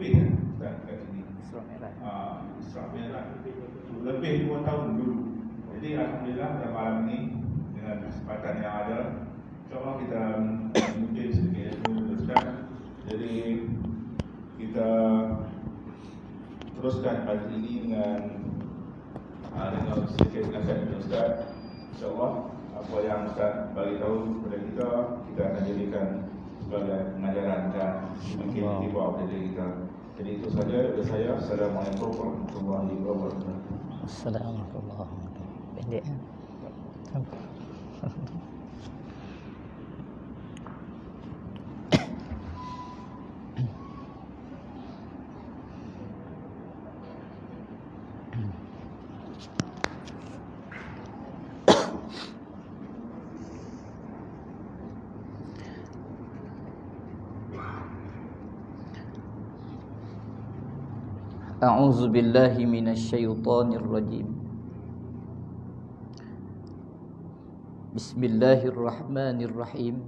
lebih Ustaz kat sini. Isra Mi'raj. Lebih 2 tahun dulu. Jadi alhamdulillah pada malam ini dengan kesempatan yang ada, insya-Allah kita mungkin sedikit teruskan. Jadi kita teruskan pagi ini dengan sedikit nasihat dari Ustaz. InsyaAllah apa yang Ustaz bagi tahu kepada kita, kita akan jadikan sebagai pengajaran dan mungkin dibawa kepada diri kita. Jadi itu saja dari saya. Assalamualaikum warahmatullahi wabarakatuh. Assalamualaikum warahmatullahi wabarakatuh. Pendek kan? A'udzu billahi minasyaitonir rajim. Bismillahirrahmanirrahim.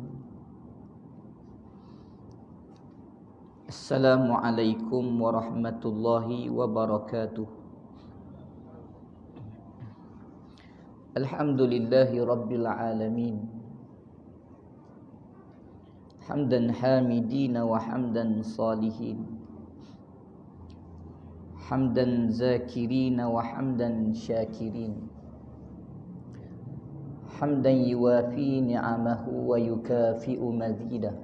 Assalamualaikum warahmatullahi wabarakatuh. Alhamdulillahi rabbil alamin. Hamdan hamidina wa hamdan salihin. Hamdan zakirina wa hamdan syakirin. Hamdan yuwafi ni'amahu wa yukafi'u mazidah.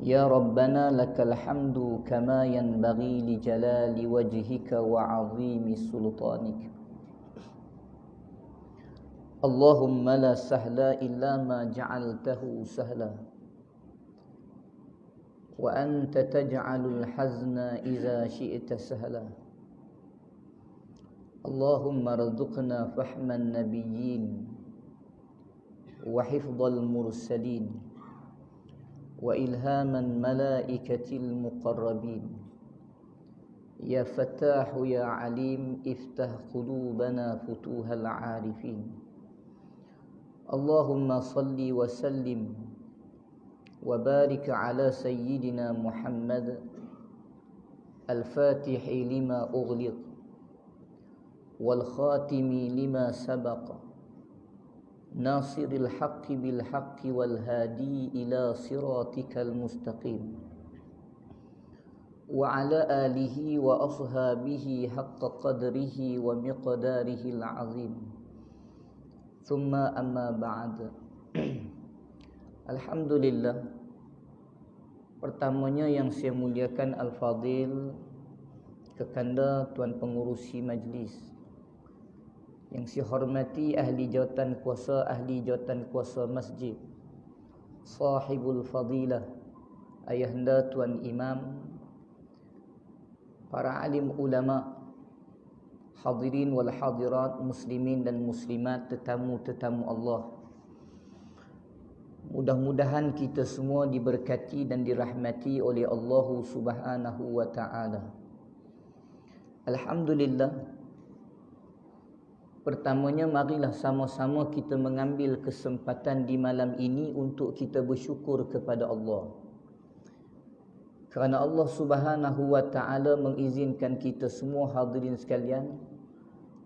Ya Rabbana lakal hamdu kama yanbaghi li jalali wajhika wa 'azimi sultanik. Allahumma la sahla illa ma ja'altahu sahla. Wa anta taj'alul hazna idza syi'ta sahla. Allahumma rzuqna fahman nabiyyin wa hifdhal mursalin wa ilhaman malaikatil muqarrabin. Ya Fattahu ya Alim iftah qulubana futuhal arifin. Allahumma salli wa sallim wa barik ala sayyidina Muhammad al-fatihi lima ughliq wal khatimi lima sabaqa nasiril haqqi bil haqqi wal hadi ila siratikal mustaqim wa ala alihi wa ashabihi haqqa qadrihi wa miqdarihi al-azim. Thumma amma ba'd. Alhamdulillah, pertamanya yang saya muliakan Al-Fadil Kekanda Tuan Pengurusi Majlis, yang saya hormati ahli jawatan kuasa masjid, sahibul fadilah, ayahanda Tuan Imam, para alim ulama, hadirin wal hadirat, muslimin dan muslimat, tetamu-tetamu Allah. Mudah-mudahan kita semua diberkati dan dirahmati oleh Allah Subhanahu wa taala. Alhamdulillah. Pertamanya marilah sama-sama kita mengambil kesempatan di malam ini untuk kita bersyukur kepada Allah. Kerana Allah Subhanahu wa taala mengizinkan kita semua hadirin sekalian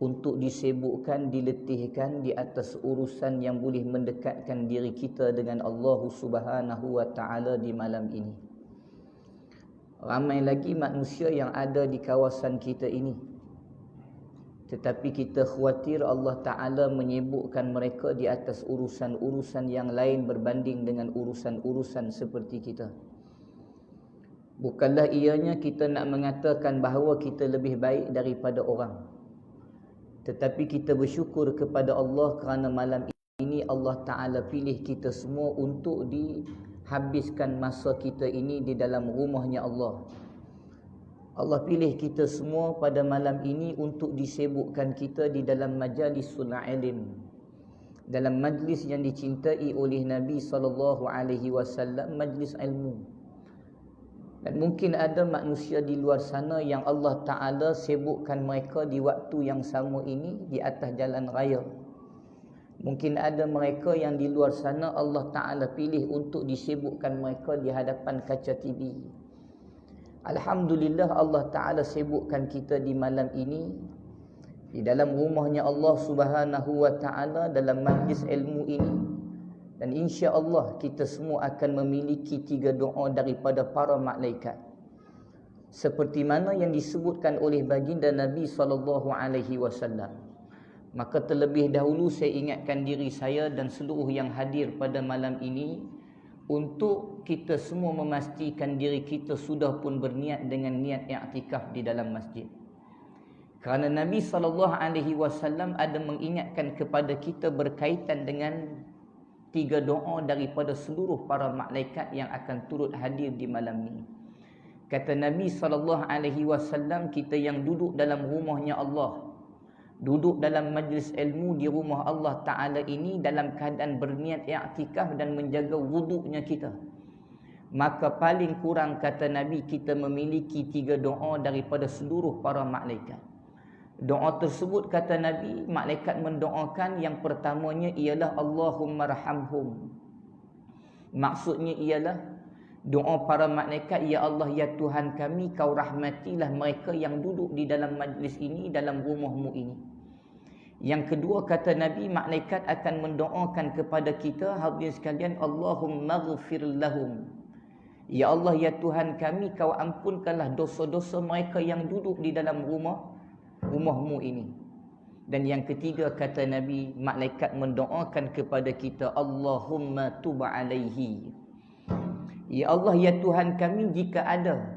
untuk disibukkan, diletihkan di atas urusan yang boleh mendekatkan diri kita dengan Allah Subhanahu wa taala di malam ini. Ramai lagi manusia yang ada di kawasan kita ini, tetapi kita khawatir Allah Ta'ala menyibukkan mereka di atas urusan-urusan yang lain berbanding dengan urusan-urusan seperti kita. Bukanlah ianya kita nak mengatakan bahawa kita lebih baik daripada orang, tetapi kita bersyukur kepada Allah kerana malam ini Allah Ta'ala pilih kita semua untuk dihabiskan masa kita ini di dalam rumahnya Allah. Allah pilih kita semua pada malam ini untuk disibukkan kita di dalam majalisul ilm, dalam majlis yang dicintai oleh Nabi SAW, majlis ilmu. Dan mungkin ada manusia di luar sana yang Allah Ta'ala sibukkan mereka di waktu yang sama ini di atas jalan raya. Mungkin ada mereka yang di luar sana Allah Ta'ala pilih untuk disibukkan mereka di hadapan kaca TV. Alhamdulillah Allah Ta'ala sibukkan kita di malam ini di dalam rumahnya Allah Subhanahu wa Ta'ala, dalam majlis ilmu ini. Dan insya-Allah kita semua akan memiliki 3 doa daripada para malaikat, seperti mana yang disebutkan oleh baginda Nabi SAW. Maka terlebih dahulu saya ingatkan diri saya dan seluruh yang hadir pada malam ini untuk kita semua memastikan diri kita sudah pun berniat dengan niat i'tikaf di dalam masjid. Kerana Nabi SAW ada mengingatkan kepada kita berkaitan dengan 3 doa daripada seluruh para malaikat yang akan turut hadir di malam ini. Kata Nabi SAW, kita yang duduk dalam rumahnya Allah, duduk dalam majlis ilmu di rumah Allah Ta'ala ini dalam keadaan berniat i'tikaf dan menjaga wuduknya kita, maka paling kurang kata Nabi kita memiliki 3 doa daripada seluruh para malaikat. Doa tersebut kata Nabi, malaikat mendoakan yang pertamanya ialah Allahumma rahamhum. Maksudnya ialah doa para malaikat, ya Allah ya Tuhan kami, kau rahmatilah mereka yang duduk di dalam majlis ini, dalam rumahmu ini. Yang kedua kata Nabi, malaikat akan mendoakan kepada kita hadirin sekalian, Allahumma ghfir lahum. Ya Allah ya Tuhan kami, kau ampunkanlah dosa-dosa mereka yang duduk di dalam rumahmu ini. Dan yang ketiga kata Nabi, malaikat mendoakan kepada kita, Allahumma tub alaihi. Ya Allah ya Tuhan kami, jika ada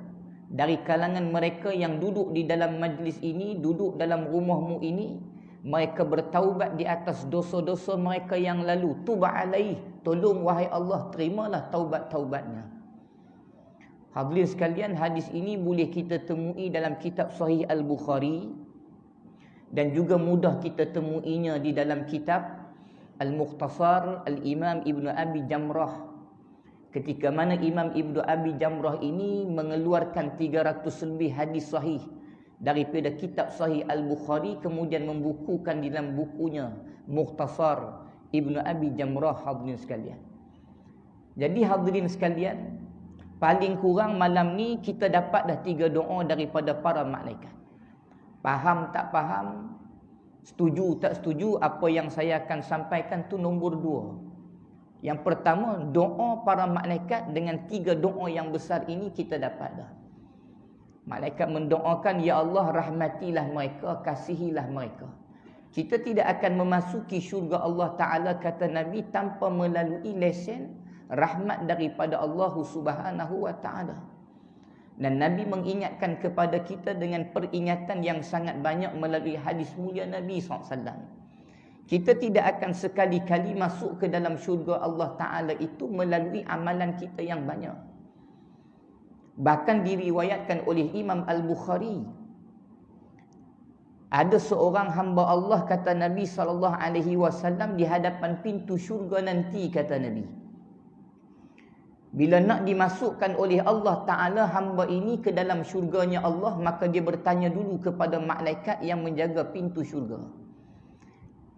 dari kalangan mereka yang duduk di dalam majlis ini, duduk dalam rumahmu ini, mereka bertaubat di atas dosa-dosa mereka yang lalu, tub alaihi, tolong wahai Allah terimalah taubat-taubatnya. Hadirin sekalian, hadis ini boleh kita temui dalam kitab Sahih Al-Bukhari, dan juga mudah kita temuinya di dalam kitab Al-Mukhtasar Al-Imam Ibn Abi Jamrah. Ketika mana Imam Ibn Abi Jamrah ini mengeluarkan 300 lebih hadis sahih daripada kitab Sahih Al-Bukhari, kemudian membukukan di dalam bukunya Mukhtasar Ibn Abi Jamrah. Hadirin sekalian, jadi hadirin sekalian, paling kurang malam ni kita dapat dah 3 doa daripada para malaikat. Faham tak faham, setuju tak setuju, apa yang saya akan sampaikan tu nombor 2. Yang pertama, doa para malaikat dengan 3 doa yang besar ini kita dapat dah. Malaikat mendoakan, ya Allah rahmatilah mereka, kasihilah mereka. Kita tidak akan memasuki syurga Allah Ta'ala kata Nabi tanpa melalui lesen rahmat daripada Allah Subhanahu wa Ta'ala. Dan Nabi mengingatkan kepada kita dengan peringatan yang sangat banyak melalui hadis mulia Nabi SAW. Kita tidak akan sekali-kali masuk ke dalam syurga Allah Ta'ala itu melalui amalan kita yang banyak. Bahkan diriwayatkan oleh Imam Al-Bukhari, ada seorang hamba Allah kata Nabi SAW di hadapan pintu syurga nanti, kata Nabi, bila nak dimasukkan oleh Allah Ta'ala hamba ini ke dalam syurganya Allah, maka dia bertanya dulu kepada malaikat yang menjaga pintu syurga.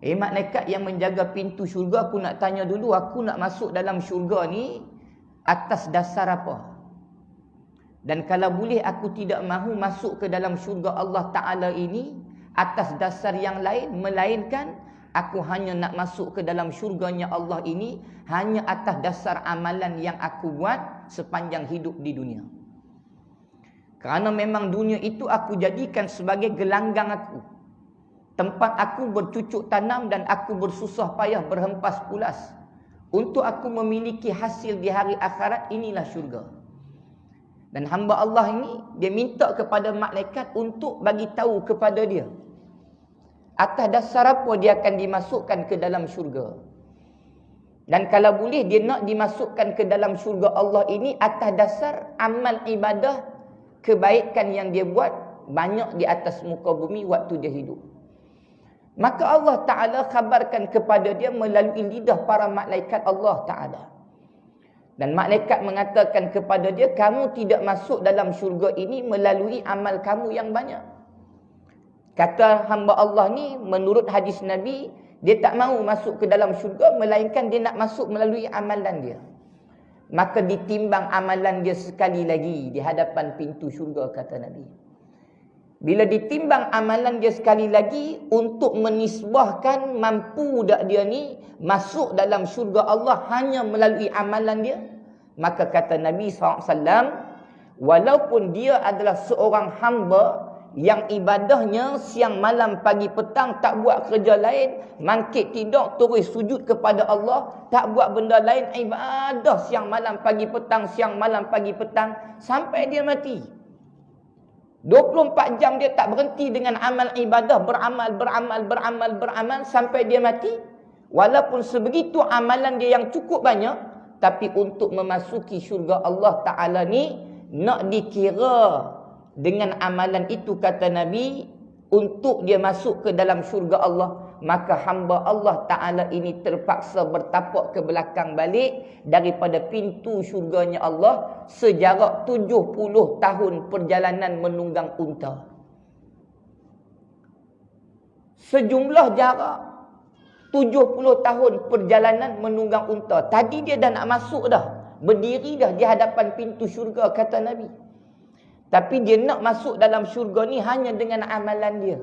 Malaikat yang menjaga pintu syurga, aku nak tanya dulu, aku nak masuk dalam syurga ni atas dasar apa? Dan kalau boleh aku tidak mahu masuk ke dalam syurga Allah Ta'ala ini atas dasar yang lain, melainkan aku hanya nak masuk ke dalam syurganya Allah ini hanya atas dasar amalan yang aku buat sepanjang hidup di dunia. Kerana memang dunia itu aku jadikan sebagai gelanggang aku, tempat aku bercucuk tanam dan aku bersusah payah berhempas pulas untuk aku memiliki hasil di hari akhirat. Inilah syurga. Dan hamba Allah ini, dia minta kepada malaikat untuk bagi tahu kepada dia atas dasar apa dia akan dimasukkan ke dalam syurga. Dan kalau boleh dia nak dimasukkan ke dalam syurga Allah ini atas dasar amal ibadah kebaikan yang dia buat banyak di atas muka bumi waktu dia hidup. Maka Allah Ta'ala khabarkan kepada dia melalui lidah para malaikat Allah Ta'ala. Dan malaikat mengatakan kepada dia, kamu tidak masuk dalam syurga ini melalui amal kamu yang banyak. Kata hamba Allah ni, menurut hadis Nabi, dia tak mahu masuk ke dalam syurga, melainkan dia nak masuk melalui amalan dia. maka ditimbang amalan dia sekali lagi di hadapan pintu syurga, kata Nabi. Bila ditimbang amalan dia sekali lagi untuk menisbahkan mampu tak dia ni masuk dalam syurga Allah hanya melalui amalan dia, maka kata Nabi SAW, walaupun dia adalah seorang hamba yang ibadahnya siang malam pagi petang, tak buat kerja lain, mangkit tidur terus sujud kepada Allah, tak buat benda lain, ibadah siang malam pagi petang, siang malam pagi petang sampai dia mati. 24 jam dia tak berhenti dengan amal ibadah, beramal sampai dia mati. Walaupun sebegitu amalan dia yang cukup banyak, tapi untuk memasuki syurga Allah Ta'ala ni nak dikira dengan amalan itu, kata Nabi, untuk dia masuk ke dalam syurga Allah, maka hamba Allah Ta'ala ini terpaksa bertapak ke belakang balik daripada pintu syurganya Allah sejarak 70 tahun perjalanan menunggang unta. Sejumlah jarak 70 tahun perjalanan menunggang unta. Tadi dia dah nak masuk dah, berdiri dah di hadapan pintu syurga, kata Nabi. Tapi dia nak masuk dalam syurga ni hanya dengan amalan dia.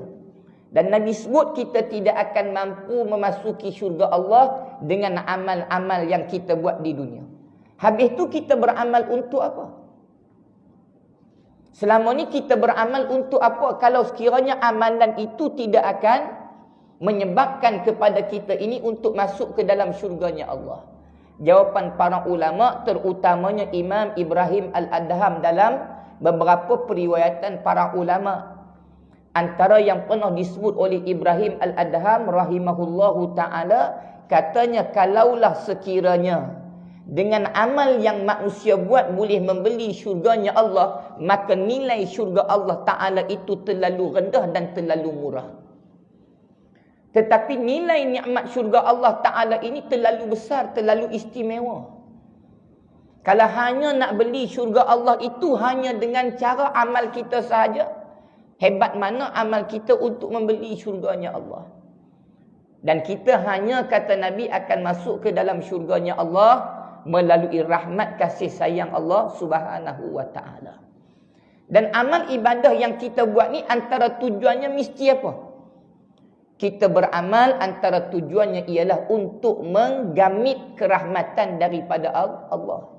Dan Nabi sebut kita tidak akan mampu memasuki syurga Allah dengan amal-amal yang kita buat di dunia. Habis tu kita beramal untuk apa? Selama ni kita beramal untuk apa kalau sekiranya amalan itu tidak akan menyebabkan kepada kita ini untuk masuk ke dalam syurganya Allah? Jawapan para ulama, terutamanya Imam Ibrahim Al-Adham dalam beberapa periwayatan para ulama, antara yang pernah disebut oleh Ibrahim Al-Adham rahimahullahu ta'ala, katanya kalaulah sekiranya dengan amal yang manusia buat boleh membeli syurganya Allah, maka nilai syurga Allah Ta'ala itu terlalu rendah dan terlalu murah. Tetapi nilai nikmat syurga Allah Ta'ala ini terlalu besar, terlalu istimewa. Kalau hanya nak beli syurga Allah itu hanya dengan cara amal kita sahaja, hebat mana amal kita untuk membeli syurganya Allah. Dan kita hanya, kata Nabi, akan masuk ke dalam syurganya Allah melalui rahmat kasih sayang Allah Subhanahu wa ta'ala. Dan amal ibadah yang kita buat ni antara tujuannya mesti apa? Kita beramal antara tujuannya ialah untuk menggamit kerahmatan daripada Allah.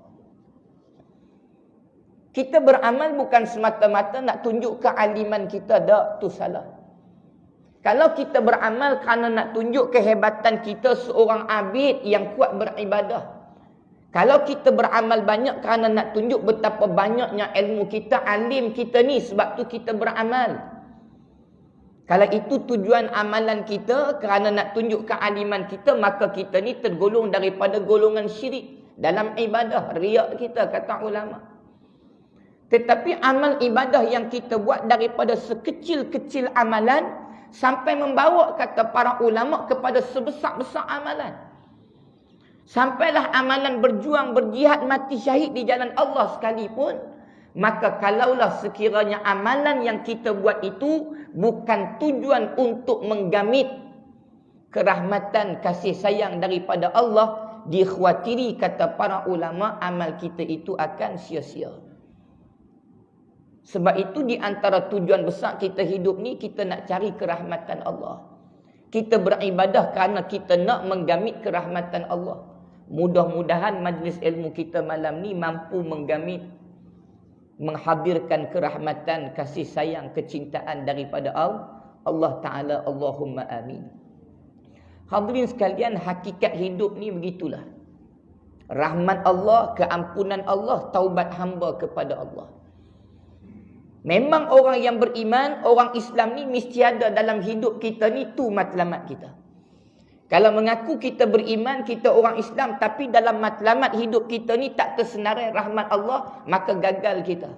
Kita beramal bukan semata-mata nak tunjuk kealiman kita, tak, tu salah. Kalau kita beramal kerana nak tunjuk kehebatan kita seorang abid yang kuat beribadah. Kalau kita beramal banyak kerana nak tunjuk betapa banyaknya ilmu kita, alim kita ni, sebab tu kita beramal. Kalau itu tujuan amalan kita kerana nak tunjuk kealiman kita, maka kita ni tergolong daripada golongan syirik dalam ibadah, riak kita, kata ulama. Tetapi amal ibadah yang kita buat daripada sekecil-kecil amalan sampai membawa, kata para ulama, kepada sebesar-besar amalan. Sampailah amalan berjuang, berjihad, mati syahid di jalan Allah sekalipun, maka kalaulah sekiranya amalan yang kita buat itu bukan tujuan untuk menggamit kerahmatan kasih sayang daripada Allah, dikhawatiri, kata para ulama, amal kita itu akan sia-sia. Sebab itu di antara tujuan besar kita hidup ni, kita nak cari kerahmatan Allah. Kita beribadah kerana kita nak menggamit kerahmatan Allah. Mudah-mudahan majlis ilmu kita malam ni mampu menggamit, menghadirkan kerahmatan, kasih sayang, kecintaan daripada Allah Ta'ala. Allahumma amin. Hadirin sekalian, hakikat hidup ni begitulah. Rahmat Allah, keampunan Allah, taubat hamba kepada Allah. Memang orang yang beriman, orang Islam ni mesti ada dalam hidup kita ni, tu matlamat kita. Kalau mengaku kita beriman, kita orang Islam, tapi dalam matlamat hidup kita ni tak tersenarai rahmat Allah, maka gagal kita.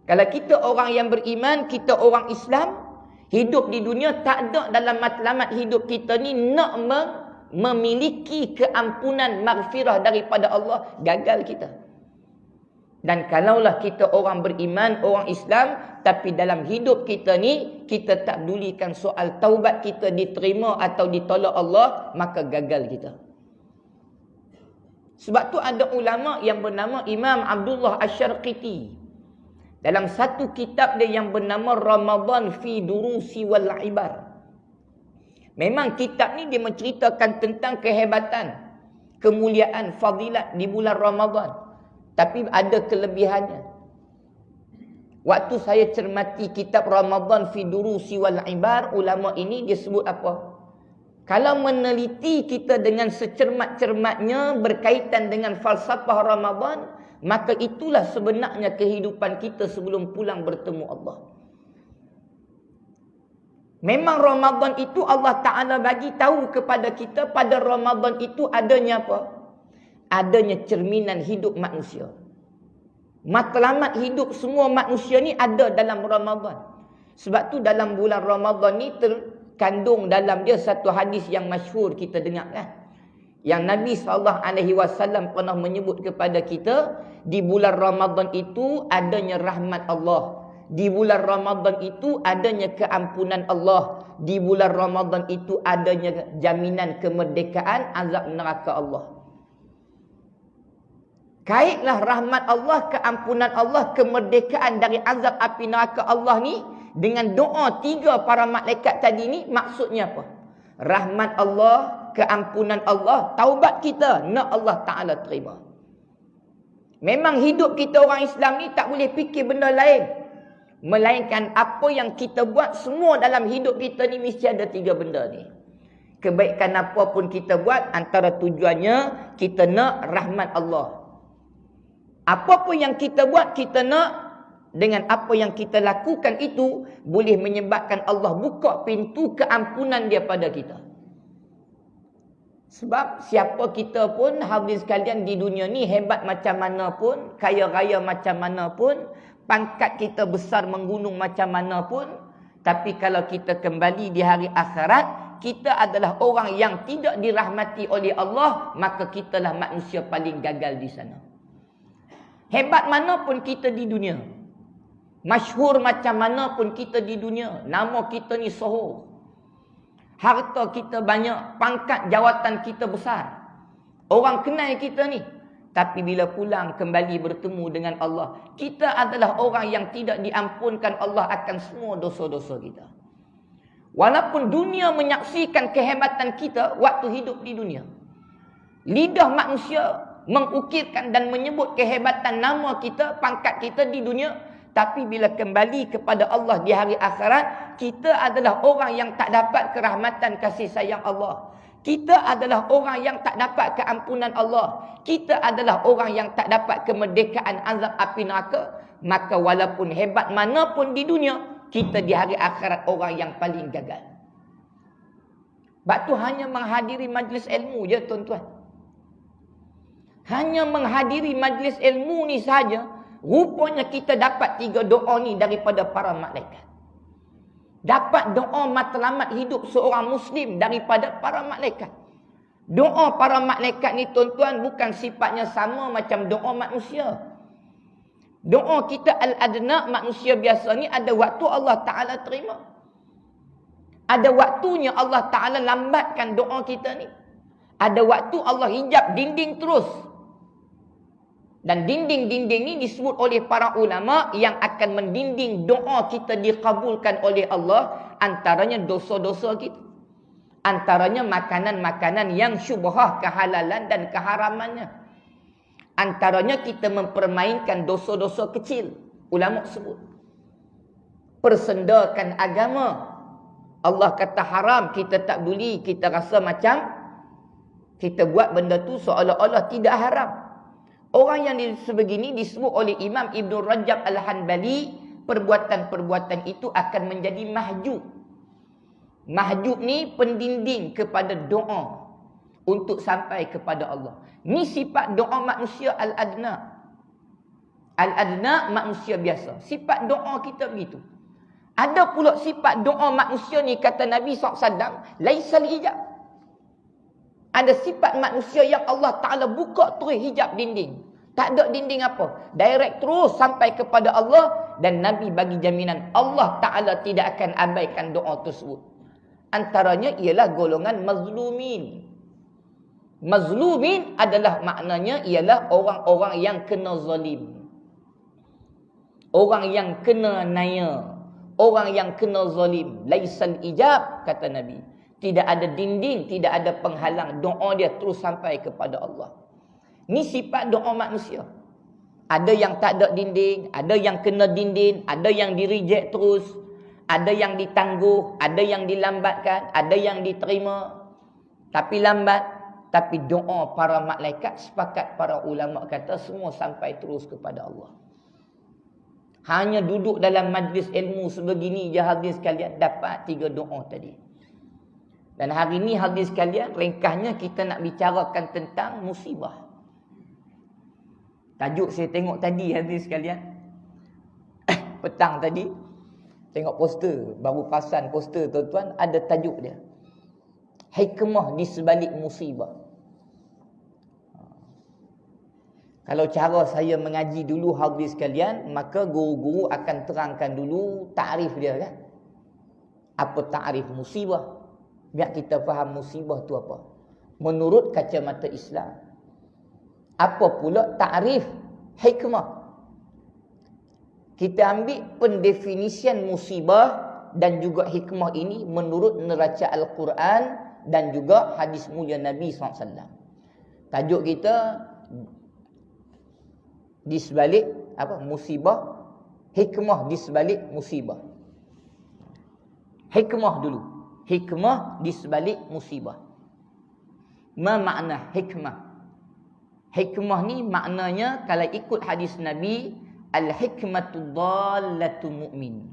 Kalau kita orang yang beriman, kita orang Islam, hidup di dunia tak ada dalam matlamat hidup kita ni nak memiliki keampunan, maghfirah daripada Allah, gagal kita. Dan kalaulah kita orang beriman, orang Islam, tapi dalam hidup kita ni, kita tak pedulikan soal taubat kita diterima atau ditolak Allah, maka gagal kita. Sebab tu ada ulama yang bernama Imam Abdullah Asy-Syarqiti. Dalam satu kitab dia yang bernama Ramadan fi Durusi wal Ibar. Memang kitab ni dia menceritakan tentang kehebatan, kemuliaan, fadilat di bulan Ramadan. Tapi ada kelebihannya. Waktu saya cermati kitab Ramadan fi Durusi wal Ibar, ulama ini dia sebut apa? Kalau meneliti kita dengan secermat-cermatnya berkaitan dengan falsafah Ramadan, maka itulah sebenarnya kehidupan kita sebelum pulang bertemu Allah. Memang Ramadan itu Allah Ta'ala bagi tahu kepada kita, pada Ramadan itu adanya apa? Adanya cerminan hidup manusia. Matlamat hidup semua manusia ni ada dalam Ramadan. Sebab tu dalam bulan Ramadan ni terkandung dalam dia satu hadis yang masyhur kita dengar kan. Yang Nabi SAW pernah menyebut kepada kita, di bulan Ramadan itu adanya rahmat Allah. Di bulan Ramadan itu adanya keampunan Allah. Di bulan Ramadan itu adanya jaminan kemerdekaan azab neraka Allah. Kaitlah rahmat Allah, keampunan Allah, kemerdekaan dari azab api neraka Allah ni dengan doa 3 para malaikat tadi ni, maksudnya apa? Rahmat Allah, keampunan Allah, taubat kita nak Allah Ta'ala terima. Memang hidup kita orang Islam ni tak boleh fikir benda lain, melainkan apa yang kita buat semua dalam hidup kita ni mesti ada 3 benda ni. Kebaikan apa pun kita buat, antara tujuannya kita nak rahmat Allah. Apa pun yang kita buat, kita nak dengan apa yang kita lakukan itu boleh menyebabkan Allah buka pintu keampunan dia pada kita. Sebab siapa kita pun, hadirin sekalian, di dunia ni hebat macam mana pun, kaya raya macam mana pun, pangkat kita besar menggunung macam mana pun, tapi kalau kita kembali di hari akhirat, kita adalah orang yang tidak dirahmati oleh Allah, maka kitalah manusia paling gagal di sana. Hebat mana pun kita di dunia, masyhur macam mana pun kita di dunia, nama kita ni sohor, harta kita banyak, pangkat jawatan kita besar, orang kenal kita ni, tapi bila pulang kembali bertemu dengan Allah, kita adalah orang yang tidak diampunkan Allah akan semua dosa-dosa kita. Walaupun dunia menyaksikan kehebatan kita waktu hidup di dunia, lidah manusia mengukirkan dan menyebut kehebatan nama kita, pangkat kita di dunia, tapi bila kembali kepada Allah di hari akhirat, kita adalah orang yang tak dapat kerahmatan kasih sayang Allah. Kita adalah orang yang tak dapat keampunan Allah. Kita adalah orang yang tak dapat kemerdekaan azab api neraka. Maka walaupun hebat mana pun di dunia, kita di hari akhirat orang yang paling gagal. Sebab tu hanya menghadiri majlis ilmu je tuan-tuan. Hanya menghadiri majlis ilmu ni saja, rupanya kita dapat 3 doa ni daripada para malaikat. Dapat doa matlamat hidup seorang Muslim daripada para malaikat. Doa para malaikat ni tuan-tuan bukan sifatnya sama macam doa manusia. Doa kita al-adna, manusia biasa ni, ada waktu Allah Ta'ala terima. Ada waktunya Allah Ta'ala lambatkan doa kita ni. Ada waktu Allah hijab dinding terus. Dan dinding-dinding ni disebut oleh para ulama yang akan mendinding doa kita dikabulkan oleh Allah, antaranya dosa-dosa kita. Antaranya makanan-makanan yang syubhah kehalalan dan keharamannya. Antaranya kita mempermainkan dosa-dosa kecil. Ulama sebut persendakan agama. Allah kata haram, kita tak buli, kita rasa macam kita buat benda tu seolah-olah tidak haram. Orang yang sebegini disebut oleh Imam Ibn Rajab Al-Hanbali, perbuatan-perbuatan itu akan menjadi mahjub. Mahjub ni pendinding kepada doa untuk sampai kepada Allah. Ni sifat doa manusia al-adna. Al-adna manusia biasa. Sifat doa kita begitu. Ada pula sifat doa manusia ni, kata Nabi SAW, laisal hijab. Ada sifat manusia yang Allah Ta'ala buka terus hijab dinding. Tak ada dinding apa. Direct terus sampai kepada Allah. Dan Nabi bagi jaminan Allah Ta'ala tidak akan abaikan doa tersebut. Antaranya ialah golongan mazlumin. Mazlumin adalah maknanya ialah orang-orang yang kena zalim. Orang yang kena naya. Orang yang kena zalim. Laisal ijab, kata Nabi. Tidak ada dinding, tidak ada penghalang. Doa dia terus sampai kepada Allah. Ni sifat doa manusia. Ada yang tak ada dinding, ada yang kena dinding, ada yang di-reject terus, ada yang ditangguh, ada yang dilambatkan, ada yang diterima. Tapi lambat. Tapi doa para malaikat, sepakat para ulama kata semua sampai terus kepada Allah. Hanya duduk dalam majlis ilmu sebegini je hadis sekalian dapat 3 doa tadi. Dan hari ni hadis sekalian ringkasnya kita nak bicarakan tentang musibah. Tajuk saya tengok tadi hadis sekalian. Petang tadi tengok poster, baru pasang poster tuan-tuan, ada tajuk dia. Hikmah di sebalik musibah. Kalau cara saya mengaji dulu hadis sekalian, maka guru-guru akan terangkan dulu takrif dia kan. Apa takrif musibah? Biar kita faham musibah tu apa. Menurut kacamata Islam. Apa pula takrif hikmah? Kita ambil pendefinisian musibah dan juga hikmah ini menurut neraca Al-Quran dan juga hadis mulia Nabi SAW. Tajuk kita di sebalik apa? Musibah, hikmah di sebalik musibah. Hikmah dulu. Hikmah di sebalik musibah. Ma makna hikmah? Hikmah ni maknanya kalau ikut hadis Nabi, al-hikmatu dhallatu mu'min.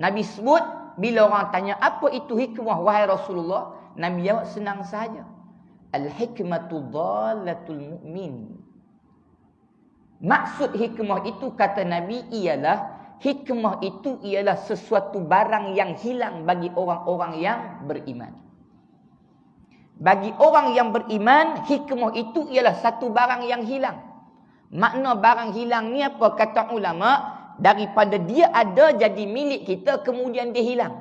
Nabi sebut bila orang tanya apa itu hikmah wahai Rasulullah, Nabi jawab senang sahaja. Al-hikmatu dhallatul mu'min. Maksud hikmah itu kata Nabi ialah hikmah itu ialah sesuatu barang yang hilang bagi orang-orang yang beriman. Bagi orang yang beriman, hikmah itu ialah satu barang yang hilang. Makna barang hilang ni apa? Kata ulama, daripada dia ada jadi milik kita, kemudian dia hilang.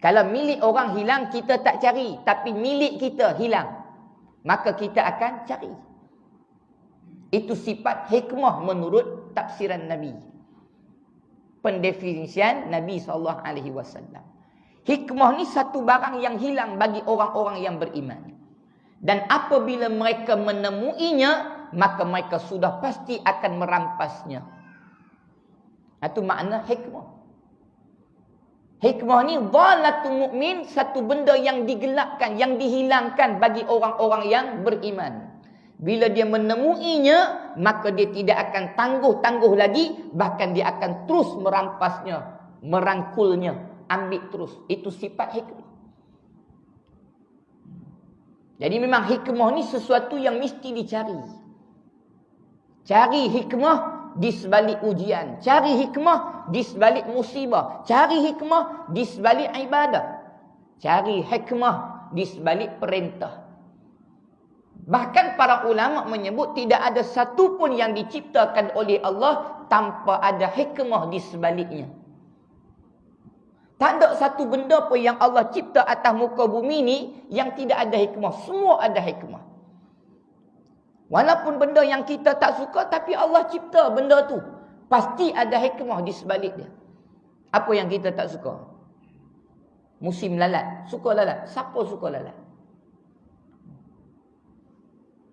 Kalau milik orang hilang, kita tak cari. Tapi milik kita hilang, maka kita akan cari. Itu sifat hikmah menurut tafsiran Nabi. Pendefinisian Nabi SAW. Hikmah ni satu barang yang hilang bagi orang-orang yang beriman. Dan apabila mereka menemuinya, maka mereka sudah pasti akan merampasnya. Itu makna hikmah. Hikmah ni dhalatul mu'min, satu benda yang digelapkan, yang dihilangkan bagi orang-orang yang beriman. Bila dia menemuinya, maka dia tidak akan tangguh-tangguh lagi, bahkan dia akan terus merampasnya, merangkulnya, ambil terus. Itu sifat hikmah. Jadi memang hikmah ni sesuatu yang mesti dicari. Cari hikmah di sebalik ujian. Cari hikmah di sebalik musibah. Cari hikmah di sebalik ibadah. Cari hikmah di sebalik perintah. Bahkan para ulama menyebut tidak ada satu pun yang diciptakan oleh Allah tanpa ada hikmah di sebaliknya. Tak ada satu benda pun yang Allah cipta atas muka bumi ni yang tidak ada hikmah. Semua ada hikmah. Walaupun benda yang kita tak suka, tapi Allah cipta benda tu. Pasti ada hikmah di sebalik dia. Apa yang kita tak suka? Musim lalat. Suka lalat? Siapa suka lalat?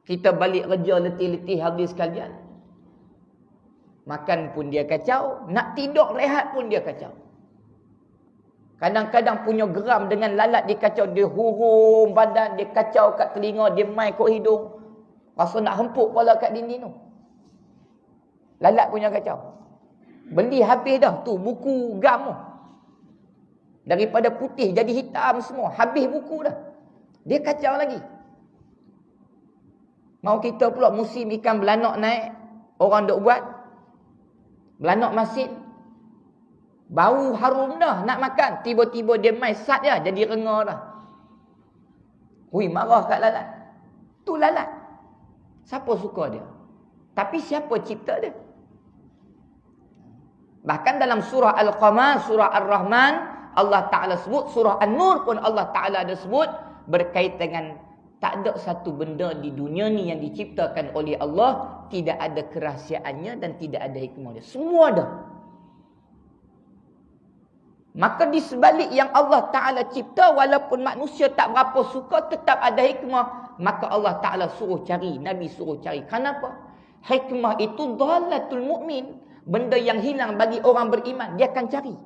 Kita balik kerja letih-letih habis sekalian. Makan pun dia kacau. Nak tidur rehat pun dia kacau. Kadang-kadang punya geram dengan lalat dia kacau. Dia hurung badan, dia kacau kat telinga, dia mai kat hidung. Rasa nak hempuk kepala kat dinding tu. Lalat punya kacau. Beli habis dah tu buku gam tu. Daripada putih jadi hitam semua. Habis buku dah. Dia kacau lagi. Mau kita pula musim ikan belanak naik. Orang duk buat. Belanak masin. Bau harum dah nak makan. Tiba-tiba dia mai sat je. Jadi rengah dah. Hui, marah kat lalat. Tu lalat. Siapa suka dia? Tapi siapa cipta dia? Bahkan dalam surah Al-Qamar, surah Ar-Rahman, Allah Ta'ala sebut. Surah An-Nur pun Allah Ta'ala ada sebut. berkaitan dengan tak ada satu benda di dunia ni yang diciptakan oleh Allah tidak ada kerahsiaannya dan tidak ada hikmah dia. Semua ada. Maka di sebalik yang Allah Ta'ala cipta, walaupun manusia tak berapa suka, tetap ada hikmah. Maka Allah Ta'ala suruh cari, Nabi suruh cari. Kenapa? Hikmah itu dhalatul mu'min. Benda yang hilang bagi orang beriman, dia akan cari.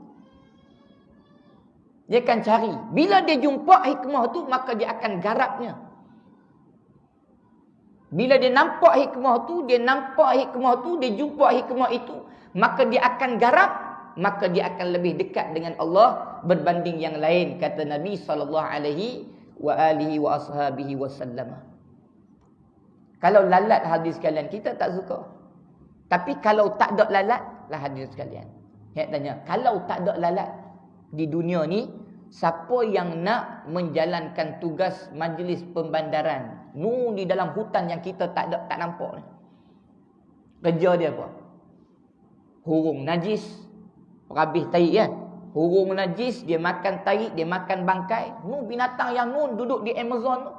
Dia akan cari. Bila dia jumpa hikmah tu, maka dia akan garapnya. Bila dia nampak hikmah tu, dia jumpa hikmah itu, maka dia akan garap, maka dia akan lebih dekat dengan Allah berbanding yang lain, kata Nabi SAW. Kalau lalat hadis sekalian, kita tak suka. Tapi kalau tak ada lalat, lah hadis sekalian. Saya tanya, kalau tak ada lalat di dunia ni, siapa yang nak menjalankan tugas majlis pembandaran di dalam hutan yang kita tak nampak ni? Kerja dia apa? Hurung najis, habis tarik kan? Hurung najis, dia makan tarik, dia makan bangkai. Binatang yang duduk di Amazon tu.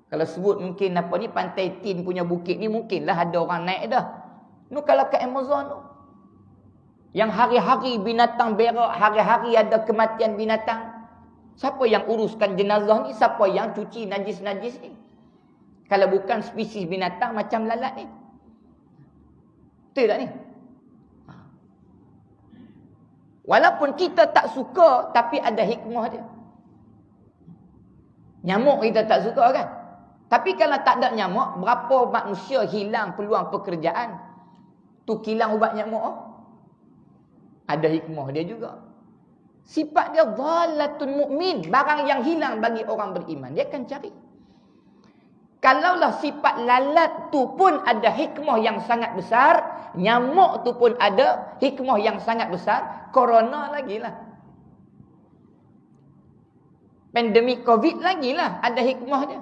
Kalau sebut mungkin Pantai Tin punya bukit ni, mungkinlah ada orang naik dah. Kalau ke Amazon tu, yang hari-hari binatang berak, hari-hari ada kematian binatang. Siapa yang uruskan jenazah ni? Siapa yang cuci najis-najis ni? Kalau bukan spesies binatang macam lalat ni. Betul tak ni? Walaupun kita tak suka, tapi ada hikmah dia. Nyamuk kita tak suka kan? Tapi kalau tak ada nyamuk, berapa manusia hilang peluang pekerjaan? Tu kilang ubat nyamuk. Ada hikmah dia juga. Sifat dia dhalatul mu'min. Barang yang hilang bagi orang beriman, dia akan cari. Kalaulah sifat lalat tu pun ada hikmah yang sangat besar, nyamuk tu pun ada hikmah yang sangat besar, corona lagilah. Pandemik COVID lagilah ada hikmah dia.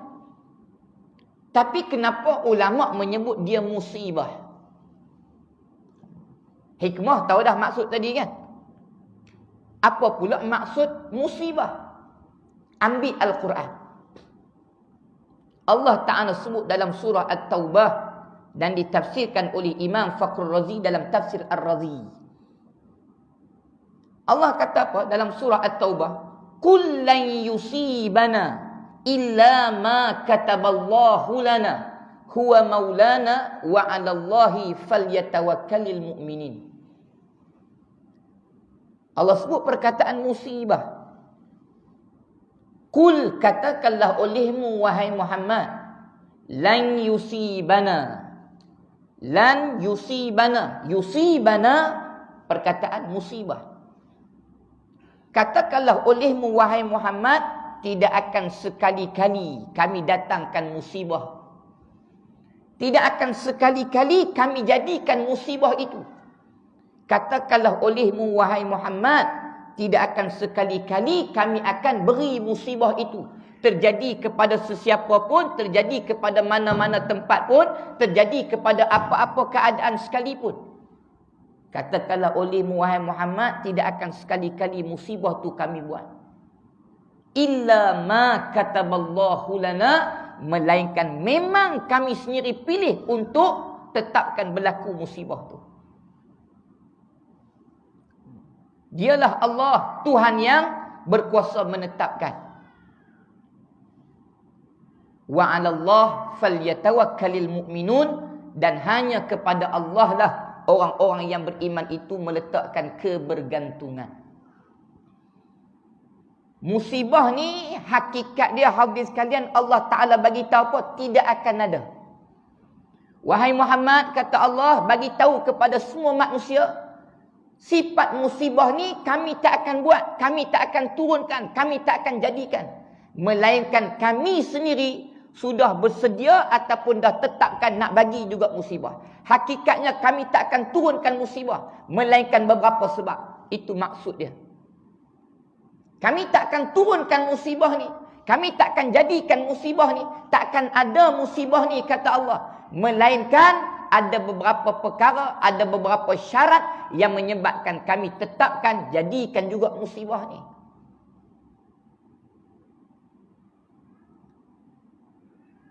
Tapi kenapa ulama menyebut dia musibah? Hikmah tahu dah maksud tadi kan? Apa pula maksud musibah? Ambil Al-Quran. Allah Ta'ala sebut dalam surah At-Taubah dan ditafsirkan oleh Imam Fakhrul Razi dalam tafsir Ar-Razi. Allah kata apa dalam surah At-Taubah? Qul lan yusibana illa ma kataballahu lana huwa maulana wa 'alallahi falyatawakkalul mu'minin. Allah sebut perkataan musibah. Qul, katakanlah olehmu wahai Muhammad, lan yusibana. Lan yusibana. Yusibana perkataan musibah. Katakanlah olehmu wahai Muhammad, tidak akan sekali-kali kami datangkan musibah. Tidak akan sekali-kali kami jadikan musibah itu. Katakanlah olehmu wahai Muhammad, tidak akan sekali-kali kami akan beri musibah itu. Terjadi kepada sesiapa pun, terjadi kepada mana-mana tempat pun, terjadi kepada apa-apa keadaan sekalipun. Katakanlah olehmu wahai Muhammad, tidak akan sekali-kali musibah itu kami buat. Illa ma kataballahu lana, melainkan memang kami sendiri pilih untuk tetapkan berlaku musibah itu. Dialah Allah, Tuhan yang berkuasa menetapkan. Wa 'alallah falyatawakkalul mu'minun, dan hanya kepada Allah lah orang-orang yang beriman itu meletakkan kebergantungan. Musibah ni hakikat dia hadis sekalian, Allah Ta'ala bagi tahu apa? Tidak akan ada. Wahai Muhammad, kata Allah, bagi tahu kepada semua manusia, sifat musibah ni kami tak akan buat, kami tak akan turunkan, kami tak akan jadikan. Melainkan kami sendiri sudah bersedia ataupun dah tetapkan nak bagi juga musibah. Hakikatnya kami tak akan turunkan musibah, melainkan beberapa sebab. Itu maksud dia. Kami tak akan turunkan musibah ni, kami tak akan jadikan musibah ni, tak akan ada musibah ni, kata Allah. Melainkan ada beberapa perkara, ada beberapa syarat yang menyebabkan kami tetapkan, jadikan juga musibah ni.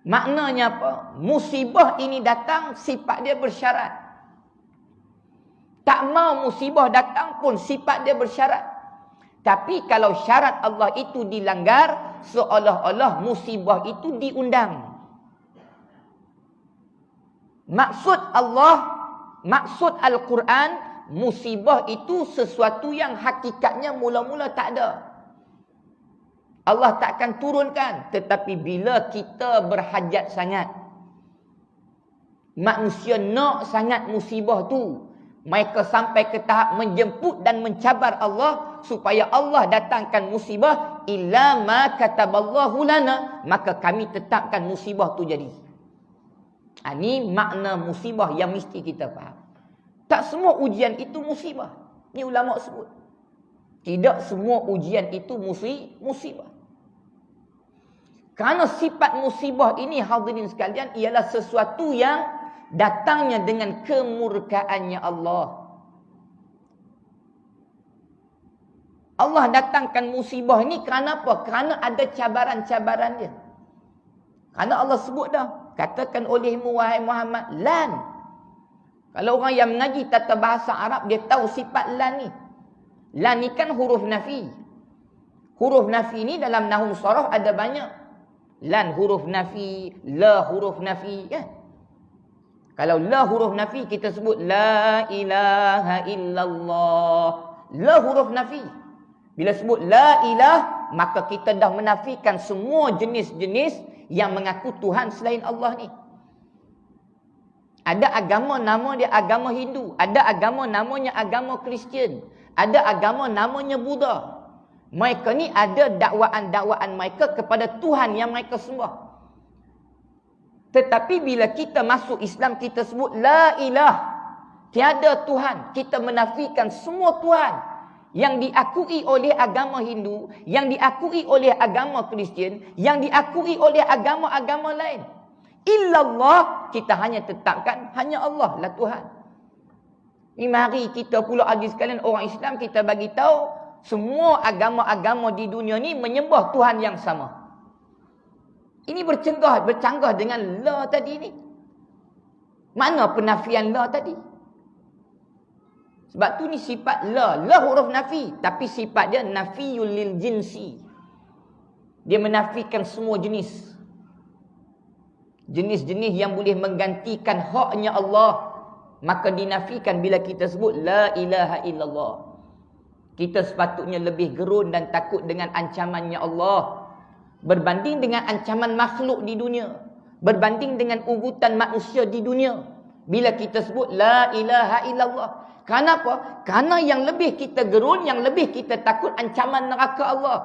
Maknanya apa? Musibah ini datang, sifat dia bersyarat. Tak mau musibah datang pun sifat dia bersyarat. Tapi kalau syarat Allah itu dilanggar, seolah-olah musibah itu diundang. Maksud Allah, maksud Al-Quran, musibah itu sesuatu yang hakikatnya mula-mula tak ada. Allah takkan turunkan. Tetapi bila kita berhajat sangat, manusia nak sangat musibah tu, mereka sampai ke tahap menjemput dan mencabar Allah supaya Allah datangkan musibah, illa ma kataballahu lana, maka kami tetapkan musibah tu jadi. Ini makna musibah yang mesti kita faham. Tak semua ujian itu musibah. Ni ulama sebut. Tidak semua ujian itu musibah. Kerana sifat musibah ini, hadirin sekalian, ialah sesuatu yang datangnya dengan kemurkaannya Allah. Allah datangkan musibah ini kerana apa? Kerana ada cabaran-cabaran dia. Kerana Allah sebut dah, katakan olehmu wahai Muhammad, lan. Kalau orang yang mengaji tata bahasa Arab, dia tahu sifat lan ni. Lan ni kan huruf nafi. Huruf nafi ni dalam nahwu saraf ada banyak. Lan huruf nafi, la huruf nafi, kan? Kalau la huruf nafi, kita sebut la ilaha illallah. La huruf nafi. Bila sebut la ilah, maka kita dah menafikan semua jenis-jenis yang mengaku Tuhan selain Allah ni. Ada agama nama dia agama Hindu, ada agama namanya agama Kristian, ada agama namanya Buddha. Mereka ni ada dakwaan-dakwaan mereka kepada Tuhan yang mereka sembah. Tetapi bila kita masuk Islam, kita sebut la ilah, tiada Tuhan. Kita menafikan semua Tuhan yang diakui oleh agama Hindu, yang diakui oleh agama Kristian, yang diakui oleh agama-agama lain. Illallah, kita hanya tetapkan hanya Allah lah Tuhan. Ni mari kita pula adik sekalian orang Islam, kita bagi tahu semua agama-agama di dunia ni menyembah Tuhan yang sama. Ini bercanggah dengan la tadi ni. Mana penafian la tadi? Sebab tu ni sifat la. La huruf nafi. Tapi sifat dia nafiyul lil jinsi. Dia menafikan semua jenis. Jenis-jenis yang boleh menggantikan haknya Allah, maka dinafikan bila kita sebut la ilaha illallah. Kita sepatutnya lebih gerun dan takut dengan ancamannya Allah berbanding dengan ancaman makhluk di dunia, berbanding dengan ugutan manusia di dunia. Bila kita sebut la ilaha illallah, kenapa? Kerana yang lebih kita gerun, yang lebih kita takut ancaman neraka Allah.